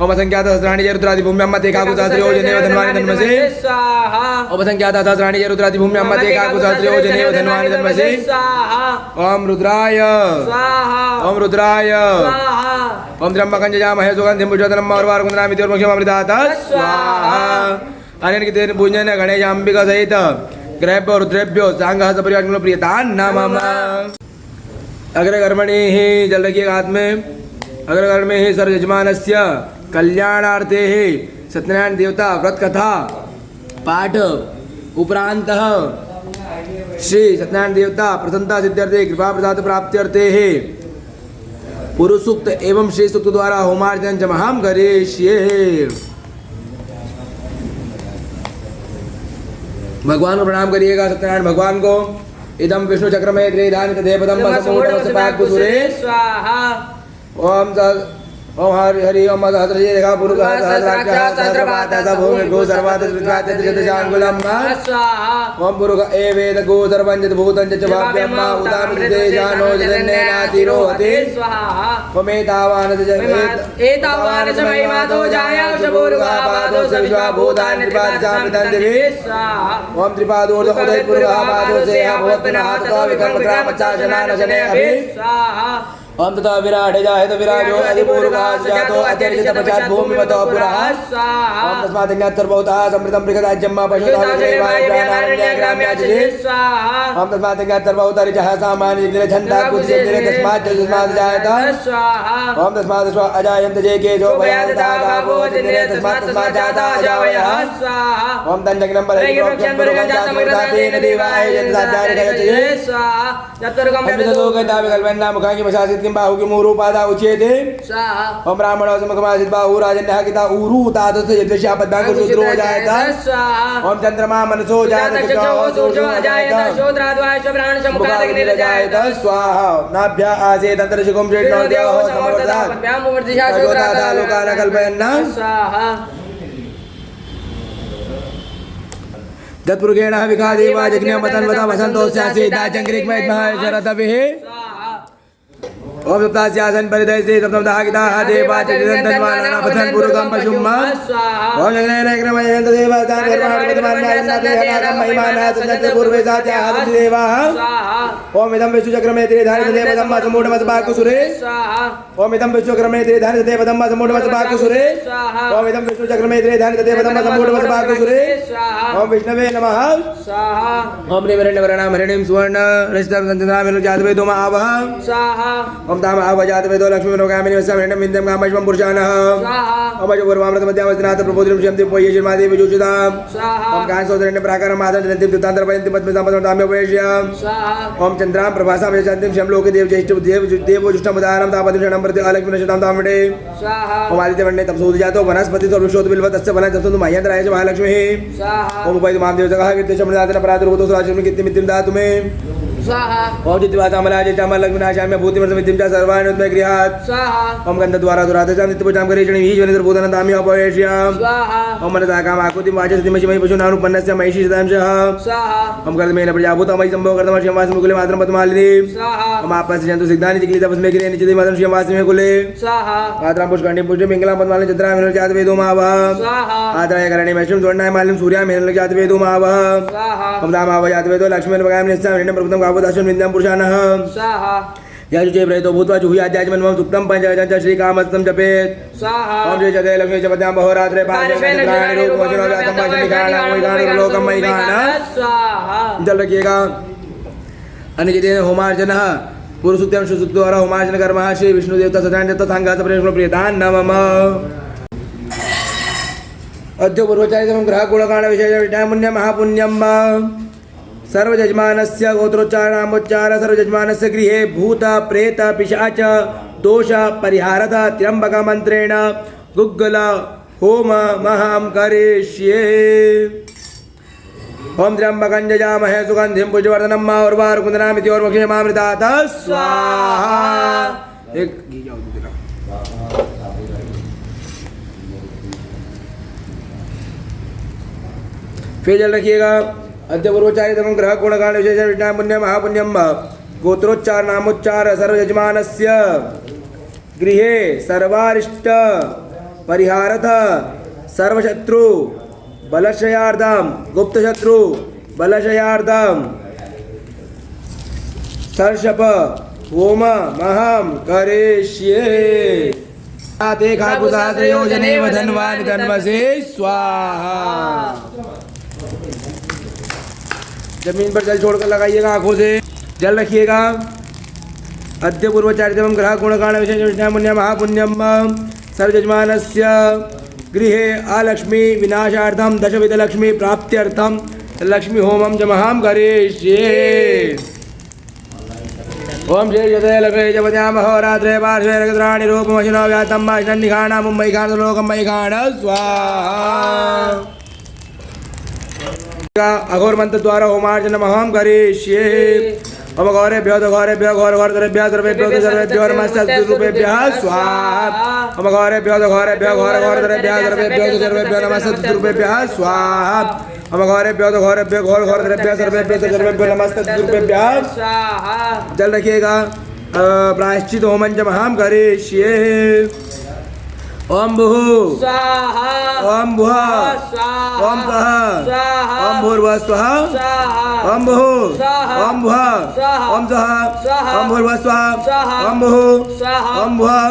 ओम असंख्याता सहस्राणि जय रुद्रादि भूम्यां मते काकुसास्त्रियो जनेव धन्वानि तन्मसे स्वाहा ओम असंख्याता सहस्राणि जय रुद्रादि भूम्यां मते काकुसास्त्रियो जनेव धन्वानि तन्मसे स्वाहा ओम रुद्राय स्वाहा ओम रुद्राय स्वाहा ओम त्र्यंबकं यजामहे सुगन्धिं पुष्टिवर्धनं उर्वारुकं स्वाहा अनेन कितेन पूजन गणेशांबिका सहित ग्रहेभ्यो रुद्रेभ्यो सांगः सपरिवार प्रियतान् नमः अग्रकर्मणि ही जल रखिए हाथ में अग्रकर्मे ही सर्व यजमानस्य कल्याणार्थे ही सत्यनारायण देवता व्रत कथा पाठ उपरांत श्री सत्यनारायण देवता प्रसन्नता सिद्ध्यर्थे कृपा प्रसाद प्राप्त्यर्थे ही पुरुष सूक्त एवं श्री सूक्त द्वारा होमार्चन जमहाम करिष्ये। भगवान को प्रणाम करिएगा सत्यनारायण भगवान को। इदम विष्णु चक्र में त्रिधान देवदम स्वाहा ओम ओम हरि हरि ओम सहस्रजे देखा पुरुष सहस्राक्षः भूमि गो सर्वादशांगुलम स्वाहा ओम पुरुष एवेद गो सर्वंजत भूतं च भाव्यम उदामिते जानो जदन्नेनातिरो हते स्वाहा ओम एतावान समयमादो जाया शबुर्गा पादो सविश्वा भूतानि त्रिपादशामृतं देवी स्वाहा ओम त्रिपादोर्ध उदय पुरुषा पादो से भवत्पुनः ततो विकर्मग्रामचाशनान शने अभि स्वाहा ओम तथा विराट जाहे तो विराजो अधिपूर्वकाश जातो अत्यर्जित पश्चात भूमिमतो पुरः स्वाहा ओम तस्मात् ज्ञातर्भूतः समृतं बृहदाज्यम्मा पशुताः देवाय प्राणारण्य ग्राम्याचिरे स्वाहा ओम तस्मात् ज्ञातर्भूतः ऋचः सामान्य निर्झन्ता कुत्सिद्धिरे तस्मात् जायत स्वाहा ओम तस्मात् स्व अजायन्त जे केजो भयादता गावो जिन्निरे तस्मात् जाता अजावयः स्वाहा ओम तञ्जग्नं परैप्रोक्षं पुरुगन्तात्मृतातेन देवाय जन्तसाध्याय गच्छति स्वाहा चतुर्गम अमृतलोकता विकल्पन्ना मुखांगी पशासित किं बाहु किं ऊरू पादा उच्यते स्वाहा ओम ब्राह्मणो समकमासित बाहु राजन्यः किता ऊरू तादस यद्वश्या पद्मांगो रुद्रो जायत स्वाहा ओम चंद्रमा मनसो जायत चक्षुः सूर्यो जायत शोद्राद्वाय शब्राण समुखाग्निर जायत स्वाहा नाभ्या आसे तंत्रशिकुं जेट्नोद्यो समवर्तात् व्यामुवर्तिषा शोद्रादा लोकान कल्पयन्न स्वाहा तत्पुरुषेण विखादेवा जज्ञमतन्वता वसन्तोस्यासि दाचङ्क्रिक्मय शरदभिः ओम सप्तास्यासन परिदय से सप्तमतः किताः देवा चतुर्दन्तन्वानाः पथन् पुरुकं पशुम् ओम जगनेनक्रमयन्त देवतान् निर्माणपदमान्यासनादेहनाकं महिमानः सञ्जन्ते पूर्वे सात्याः सन्ति देवाः ओम इदं विश्वचक्रमे त्रिधानि देवदम्मा समूढमसभाकुसुरे ओम इदं विश्वचक्रमे त्रिधानि देवदम्मा समूढमसभाकुसुरे ओम इदं विश्वचक्रमे त्रिधानि देवदम्मा समूढमसभाकुसुरे ओम विष्णवे नमः स्वाहा ओम निवरणवर्णां हरिणीं सुवर्ण रचितं सञ्चन्द्रामिनो जातवेदो आवः स्वाहा ओम ताम आवजात वेदो लक्ष्मी मनोकामिनी वस्यमेणं विन्द्यं कामश्वं पुरुषानः स्वाहा ओम अजपूर्वामृत मध्यामस्नाथ प्रबोधिनं श्यन्ति पोयेशिर्मादे विजुषुतां स्वाहा ओम कांसोदरण्य प्राकारं मादं जनन्ति दुतान्तर पयन्ति पद्मतामताम्य वेश्य स्वाहा ओम चन्द्रां प्रभासां यजन्ति श्यं लोके देव ज्येष्ठ देव जुष्टमुदानं तापदं शरणं प्रति अलक्ष्मी नशतां तामडे स्वाहा ओम आदित्यवर्णे तपसोद जातो वनस्पति तो वृक्षोद बिल्व तस्य वनं तस्तु मह्यन्द्राय च महालक्ष्मी स्वाहा ओम उपैतु मां देवतः कीर्तिशमदातन प्रातुर्भूतो सुराशिर्मि कीर्तिमितिं दातु मे स्वाहा ओम जित्वासामलाजे चामलग्नाशाम्य भूतिमर्तमितिं च सर्वानुद्मय गृहात् स्वाहा ओम गन्धद्वारा दुरादशां नित्यपूजां करेषणि वीजवनिर्भूतनं ताम्य अपवेश्याम् स्वाहा ओम मनसा कामाकुतिं वाचस्तिमहिमहि पशूनानुपन्नस्य महिषी शतांशः स्वाहा ओम कर्मेण प्रजाभूतमयि सम्भव कर्तमर्ष्यं वासमुकुले मातरं पद्मालिनी स्वाहा ओम आपस्य जन्तु सिग्धानि चिक्लिता तस्मै गिरे निचिते मातरं श्रियं वासमे कुले स्वाहा मातरं पुष्कण्डीं पुष्टिं पिङ्गलां पद्मालिनी चन्द्रां मेनल जातवेदो मावः स्वाहा आदाय करणे मैश्रं स्वर्णाय मालिं सूर्यां मेनल जातवेदो मावः स्वाहा ओम दामावः जातवेदो लक्ष्मीं भगामि निस्सां हिरण्यं प्रभुतं गावदाशं विन्द्यां पुरुषानः स्वाहा याजुचे प्रयतो भूत्वा जुहुयाध्याजमन्वं सुप्तं पञ्चगजं श्रीकामस्तं जपेत् स्वाहा ओम श्री जगदे लक्ष्मी जपद्यां बहोरात्रे पार्श्वेन्द्राणि रूपमोचनो जातं पाशमिकाणां वैगाणुर्लोकं वैगाण स्वाहा जल रखिएगा। अनिकेतेन होमार्चनः पुरुषुक्तं सुसुक्त द्वारा होमार्चन कर्मः श्री विष्णु देवता सदान देवता सांगात प्रियतान् नमः। अद्य पूर्वचारितं ग्रह गुणगाण विशेष पुण्य महापुण्यं सर्वजजमानस्य गोत्रोच्चारणामोच्चार सर्वजजमानस्य गृहे भूत प्रेत पिशाच दोष परिहारः त्र्यंबक मंत्रेण गुग्गल होम महं करिष्ये। ओम त्र्यंबकं यजामहे सुगंधिं पुष्टिवर्धनं उर्वारुकं वन्दामि स्वाहा एक घी जाओ दूसरा फिर जल रखिएगा अद्य पूर्वोच्चारित ग्रह गुणगान विशेष विज्ञान पुण्य महापुण्यम गोत्रोच्चार नामोच्चार सर्व यजमानस्य गृहे सर्वारिष्ट परिहारथ सर्वशत्रु बलशयार्धम गुप्तशत्रु बलशयार्धम सर्षप होम महम करिष्ये ते खाकुसात्रयोजने धन्वानि धन्मसे स्वाहा। जमीन पर जल छोड़कर लगाइएगा आंखों से जल रखिएगा अद्य पूर्वचारितम ग्रह गुणगान विशेष विष्णु पुण्य महापुण्यम सर्वजमानस्य गृहे अलक्ष्मी विनाशार्थम दशविध लक्ष्मी प्राप्त्यर्थम लक्ष्मी होमम च महाम करिष्ये। ओम श्री जय लक्ष्मी जपद्याम होरात्रे पार्श्वे रगद्राणि रूपमशिनो व्यातम माष्णन्निखाणा मुम्बई खाण लोकम मई खाण स्वाहा। अघोर मंत्र द्वारा होमार्जन महम करिष्ये। ओम घोरेभ्यो घोरेभ्यो घोर घोरतरेभ्यः सर्वेभ्यो सर्वेभ्यो नमस्तुभ्यः स्वाहा। ओम घोरेभ्यो घोरेभ्यो घोर घोरतरेभ्यः सर्वेभ्यो सर्वेभ्यो नमस्तुभ्यः स्वाहा। ओम घोरेभ्यो घोरेभ्यो घोर घोरतरेभ्यः सर्वेभ्यो सर्वेभ्यो नमस्तुभ्यः स्वाहा। जल रखिएगा प्रायश्चित होमं च महाम करिष्ये। ओम भुः स्वाहा ओम भुवः स्वाहा ओम स्वः स्वाहा ओम भूर्भुवः स्वः स्वाहा ओम भुः ओम भुवः ओम स्वः ओम भूर्भुवः स्वः ओम भुः ओम भुवः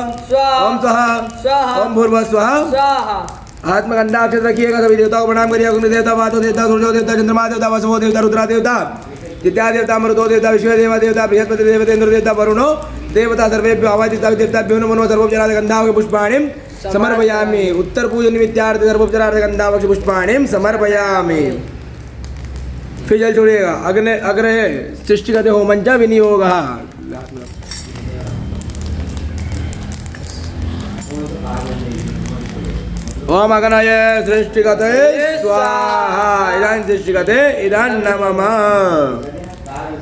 ओम स्वः ओम भूर्भुवः स्वः स्वाहा। हाथ में गंधा अक्षत रखिएगा। सभी देवताओं को प्रणाम करिए। अग्नि देवता वातो देवता सूर्यो देवता चंद्रमा देवता वसुओ देवता रुद्रा देवता विद्या देवता मरुतो देवता विश्व देवा देवता बृहस्पति देवता इंद्र देवता वरुणो देवता सर्वेभ्यो आवादिता देवताभ्यो नमो सर्वोपचारार्थ गंधावक्ष पुष्पाणिं समर्पयामि। उत्तर पूजन निमित्तार्थ सर्वोपचारार्थ गंधावक्ष पुष्पाणिं समर्पयामि। फिर जल छोड़िएगा अग्नि अग्रह सृष्टिगते होमं च विनियोगः। ओम अग्नय सृष्टिगते स्वाहा इदानीं सृष्टिगते इदानीं नमः।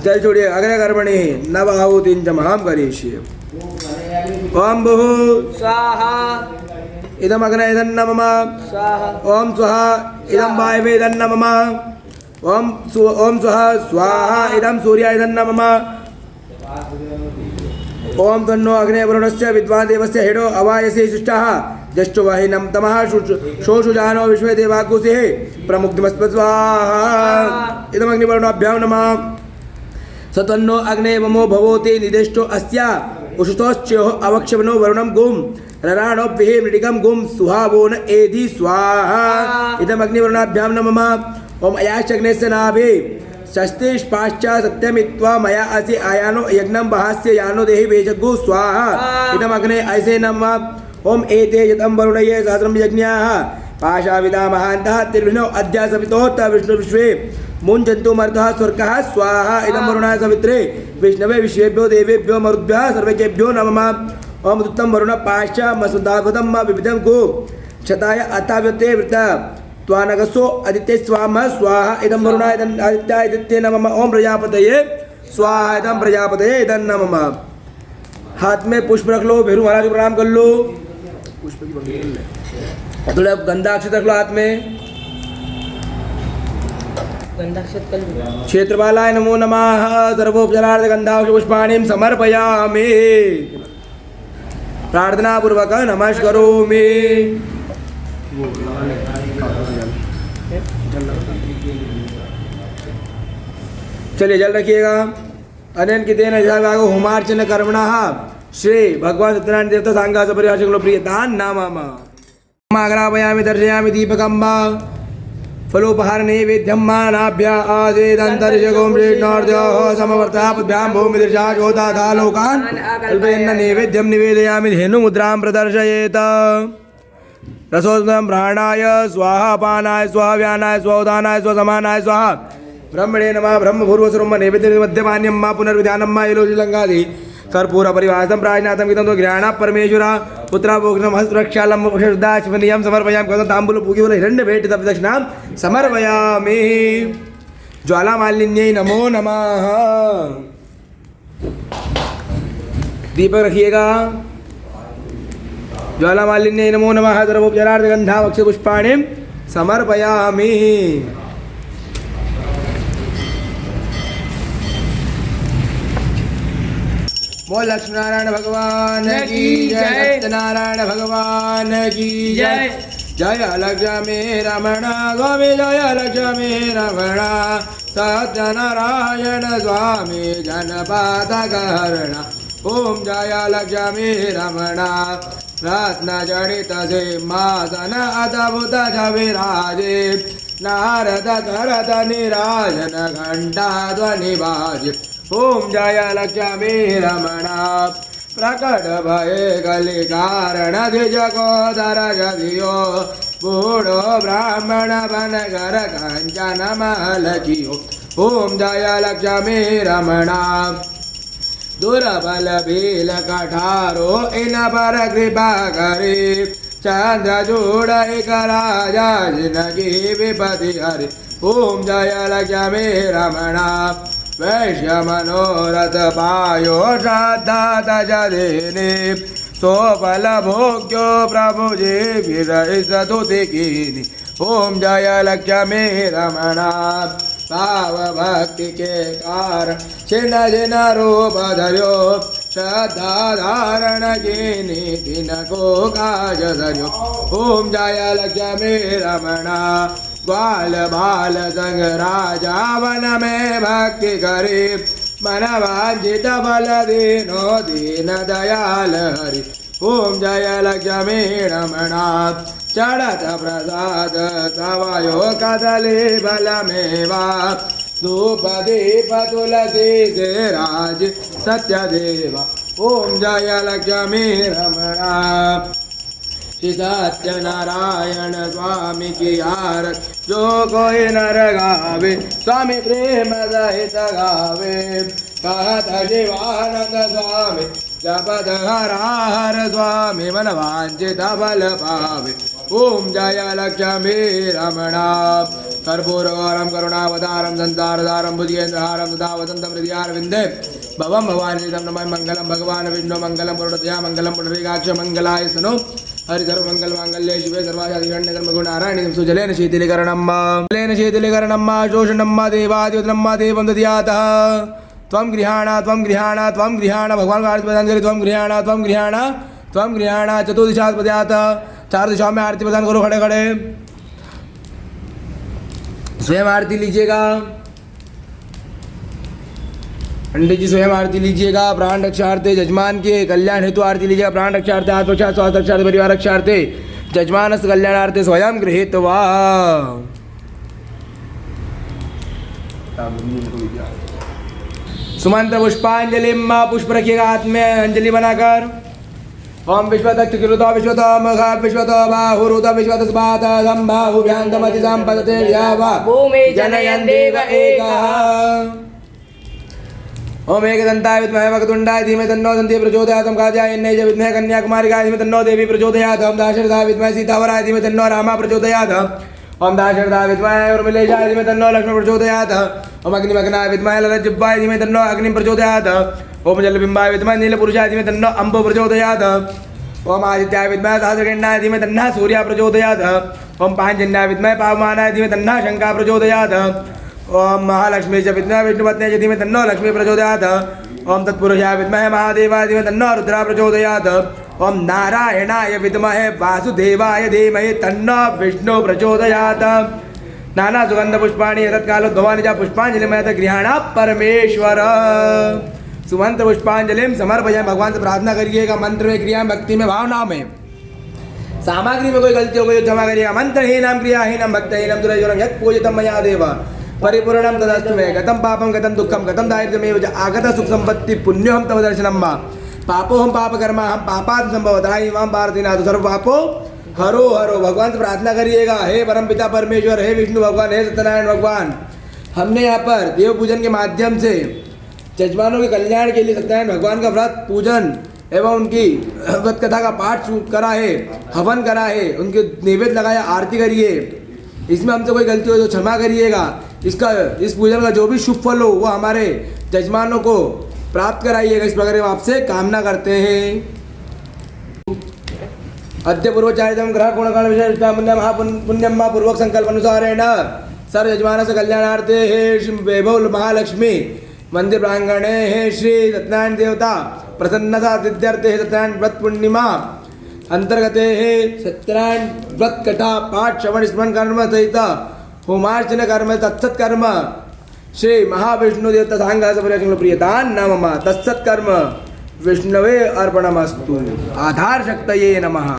जल छोड़िए अग्रे कर्मणि नव आहुतिं च महां करिष्ये। ओम भुः स्वाहा इदम् अग्नये इदं नमः स्वाहा। ओम स्वः इदं वायवे इदं नमः। ओम स्वः स्वाहा इदं सूर्याय इदं नमः। ओम तन्नो अग्ने वरुणस्य विद्वान् देवस्य हेडो अवायसे सृष्टः जष्टो वाहिनं तमः शोषुजानो विश्वे देवाकुसेः प्रमुग्धमस्व स्वाहा इदम् अग्निवर्णाभ्यां नमः। सतन्नो अग्ने ममो भवोति निदेष्टो अस्या उषुतोश्च्योः अवक्षवनो वरुणं गुं रराणो विहे मृडिकं गुं सुहावो न एधि स्वाहा इदम् अग्निवर्णाभ्यां नमः। ओम अयाश्चग्नेस्य नाभि षष्टिष्पाश्च सत्यमित्वा मया असि आयानो यज्ञं बहास्य यानो देहि वेजगु स्वाहा इदम् अग्ने ऐसे नमः। ओम एते यतं वरुणये सहस्रं यज्ञाः पाशाविदा महान्तः तिर्विष्णो अद्य सवितोत विष्णु विश्वे मुञ्चन्तु मरुतः स्वर्गः स्वाहा इदं वरुणाय सवित्रे विष्णवे विश्वेभ्यो देवेभ्यो मरुद्भ्यः सर्वेभ्यो नमः। ओम उत्तम वरुण पाश्च मसुदागतं विविधं गो क्षताय अताव्यते वृत त्वानगसो आदित्य स्वाहा स्वाहा इदं वरुणाय आदित्याय आदित्ये नमः। ओम प्रजापतये स्वाहा इदं प्रजापतये इदं नमः। हाथ में पुष्प रख लो। भैरू महाराज को प्रणाम कर लो। पुष्प की बंदी थोड़ा गंधाक्षत रख लो हाथ में। गंधाक्षत कर लो। क्षेत्रपालाय नमो नमः। सर्वोपचारार्थ गंधाक्ष पुष्पाणिं समर्पयामि। प्रार्थना पूर्वक नमस्करोमि। चलिए जल रखिएगा। अनेन कितेन यथाभागो होमार्चन कर्मणः श्री भगवान सत्यनारायण देवता सांगा सपरिवार प्रियतान् नमः। आग्रापयामि दर्शयामि दीपकं वा फलोपहार नैवेद्यं मानाभ्या आदेदन्तरिषगों श्रीर्णोर्द्योः समवर्तापद्भ्यां भूमिदृशा चोदाथा लोकान् कल्पयन्न नैवेद्यं निवेदयामि धेनुमुद्रां प्रदर्शयेत। रसोस्मं प्राणाय स्वाहा पानाय स्वाहा व्यानाय स्वोदानाय स्वसमानाय स्वाहा ब्रह्मणे नमः। ब्रह्मभूर्वस्वरूप नैवेद्य मध्यमान्यं मा पुनर्विधानं मा यलोलङ्गादि कर्पूर परिवारं प्राजनाथं गीतं तो ज्ञान परमेश्वर पुत्राभोग्नं हस्तरक्षालं शुद्धाश्वनीयं समर्पयामि। कथं ताम्बूल पूगिवल हिरण्य भेट दक्षिणां समर्पयामि। ज्वालामालिन्यै नमो नमः। दीपक रखिएगा। ज्वालामालिन्ये नमो नमः। सर्वोपचारार्थगन्धाम् अक्षतपुष्पाणिं समर्पयामि। बोल लक्ष्मी नारायण भगवान की जय, सत्यनारायण भगवान की जय। जय लक्ष्मी रमण स्वामी, जय लक्ष्मी रमण। सत्यनारायण स्वामी जनपादकहरण। ओम जय लक्ष्मी रमण। रत्न जडित सिंहासन अद्भुत विराजे। नारद धरत निराजन घंटा ध्वनि बाजे। ओम जय लक्ष्मी रमण। प्रकट भये कलि कारण द्विज को दरज दियो। बूढ़ो ब्राह्मण बन कर कंचन महल कियो। ओम जय लक्ष्मी रमण। दुर्बल भील कठारो इन पर कृपा करे। चंद्र जोड़ एक राजा जिनकी विपति हरे। ओम जय लक्ष्मी रमण। वैश्य मनोरथ पायो श्रद्धा तज देने। सो फल भोग्यो प्रभु जी विरसतुति कीनि। ओम जय लक्ष्मी रमण। भाव भक्ति के कारण छिन छिन रूप धर्यो। श्रद्धा धारण कीनि तिनको काज धर्यो। ओम जय लक्ष्मी रमण। ग्वाल बाल संग राजा वन में भक्ति करे। मन वांछित फल दीनो दीन दयाल हरि। ओम जय लक्ष्मी रमण। चढ़त प्रसाद तवयो कदली बलमेवा। धूप दीप तुलसी से राज सत्य देवा। ओम जय लक्ष्मी रमण। श्री सत्यनारायण स्वामी की आरत जो कोई नर गावे। स्वामी प्रेम सहित गावे। कहत शिवानंद स्वामी जपत हर स्वामी मन वांछित फल पावे। ओम जय लक्ष्मी रमण। कर्पूरगौरम करुणावतारम संसारधारम भुजगेन्द्रहारम तथा वसंतम हृदयारविंदे भवम भवानीतं नमामि। मंगलम भगवान विष्णु मंगलम पुरुषया मंगलम पुंडरीकाक्ष मंगलाय स्तनो। हरि सर्वमंगल मांगल्ये शिवे सर्वासाधिकरण्ये धर्मगुणारायणे सुजलेन शीतलीकरणं मा शोषणं मा देवादिवदनं मा देवं दद्यातः। त्वं गृहाण भगवान का आरती प्रदान करें। त्वं गृहाण चतुर्दिशा प्रदात। चार दिशाओं में आरती प्रदान करो। खड़े खड़े स्वयं आरती लीजिएगा। पंडित जी स्वयं आरती लीजिएगा। प्राण रक्षार्थे जजमान के कल्याण हेतु आरती लीजिएगा। प्राण रक्षार्थे आत्मरक्षा स्वास्थ्य रक्षार्थे परिवार रक्षार्थे जजमानस्य कल्याणार्थे स्वयं गृहीत्वा। सुमंत्र पुष्पांजलि पुष्प रखिएगा हाथ में अंजलि बनाकर। ओम विश्वतक्षुरुत विश्वतम विश्वत बाहुरुत विश्वत स्पात संबाहुभ्यान्तमति संपदते यावा भूमि जनयन् देव एकः। ओम एकदन्ताय विद्महे वक्रतुण्डाय धीमहि तन्नो दन्ती प्रचोदयात्। ओम कात्यायन्यै च विद्महे कन्याकुमारिकाय धीमहि तन्नो देवी प्रचोदयात्। ओम दाशरथाय विद्महे सीतावराय धीमहि तन्नो रामः प्रचोदयात्। ओम दाशरथाय विद्महे उर्मिलेशाय धीमहि तन्नो लक्ष्मी प्रचोदयात्। ओम अग्निमग्नाय विद्महे ललज्जिह्वाय धीमहि तन्नो अग्निं प्रचोदयात्। ओम जलबिम्बाय विद्महे नीलपुरुषाय धीमहि तन्नो अम्बो प्रचोदयात्। ओम आदित्याय विद्महे सहस्रकिरणाय धीमहि तन्नः सूर्यः प्रचोदयात्। ओम पाञ्जन्याय विद्महे पावमानाय धीमहि तन्नः शङ्खः प्रचोदयात्। ओम महालक्ष्मी च विद्महे विष्णुपत्न्यै च धीमहि तन्नो लक्ष्मी प्रचोदयात्। ओम तत्पुरुषाय विद्महे महादेवाय धीमहि तन्नो रुद्रः प्रचोदयात्। ओम नारायणाय विद्महे वासुदेवाय धीमहि तन्नो विष्णु प्रचोदयात्। नाना सुगंध पुष्पाणि तत्कालोद्भवानि च पुष्पांजलिमयत गृहाणा परमेश्वर। सुमंत्र पुष्पांजलिम समर्पयामि। भगवान से प्रार्थना करिएगा। मंत्र में, क्रिया में, भक्ति में, भावना में, सामग्री में कोई गलती हो गई क्षमा करिएगा। मंत्रहीनम क्रियाहीनम भक्तहीनम दुरयोनम यत् पूजितं मया देव परिपूर्णं तदस्तु मे। गतं पापं गतं दुःखं गतं दारिद्र्यमेव च आगत सुख संपत्ति पुण्योहं तव दर्शनं वा। पापोहम पाप कर्मा हम पापात् संभवताहि मां पार्थीनाथ सर्व पापो हरो हरो। भगवान से प्रार्थना करिएगा। हे परमपिता परमेश्वर, हे विष्णु भगवान, हे सत्यनारायण भगवान, हमने यहाँ पर देव पूजन के माध्यम से जजमानों के कल्याण के लिए सत्यनारायण भगवान का व्रत पूजन एवं उनकी व्रत कथा का पाठ करा है, हवन करा है, उनके नैवेद्य लगाया, आरती करिए। इसमें हमसे कोई गलती हो तो क्षमा करिएगा। इस पूजन का जो भी शुभ फल हो वो हमारे जजमानों को प्राप्त कराइएगा, इस प्रकार हम आपसे कामना करते हैं। अद्य पूर्वचारितं ग्रह गुणगण विशेष पुण्यम पूर्वक संकल्प अनुसारेण सर्व यजमान से कल्याणार्थे हे श्री वैभव महालक्ष्मी मंदिर प्रांगणे हे श्री सत्यनारायण देवता प्रसन्नता सिद्ध्यर्थे सत्यनारायण व्रत पूर्णिमा अंतर्गते हे सत्यनारायण व्रत कथा पाठ श्रवण स्मरण कर्म सहित होमार्चन कर्म तत्सत्कर्म श्री महाविष्णु देवता सांग प्रियतान नमः। तत्सत्कर्म विष्णवे अर्पणमस्तु। आधार शक्तये नमः।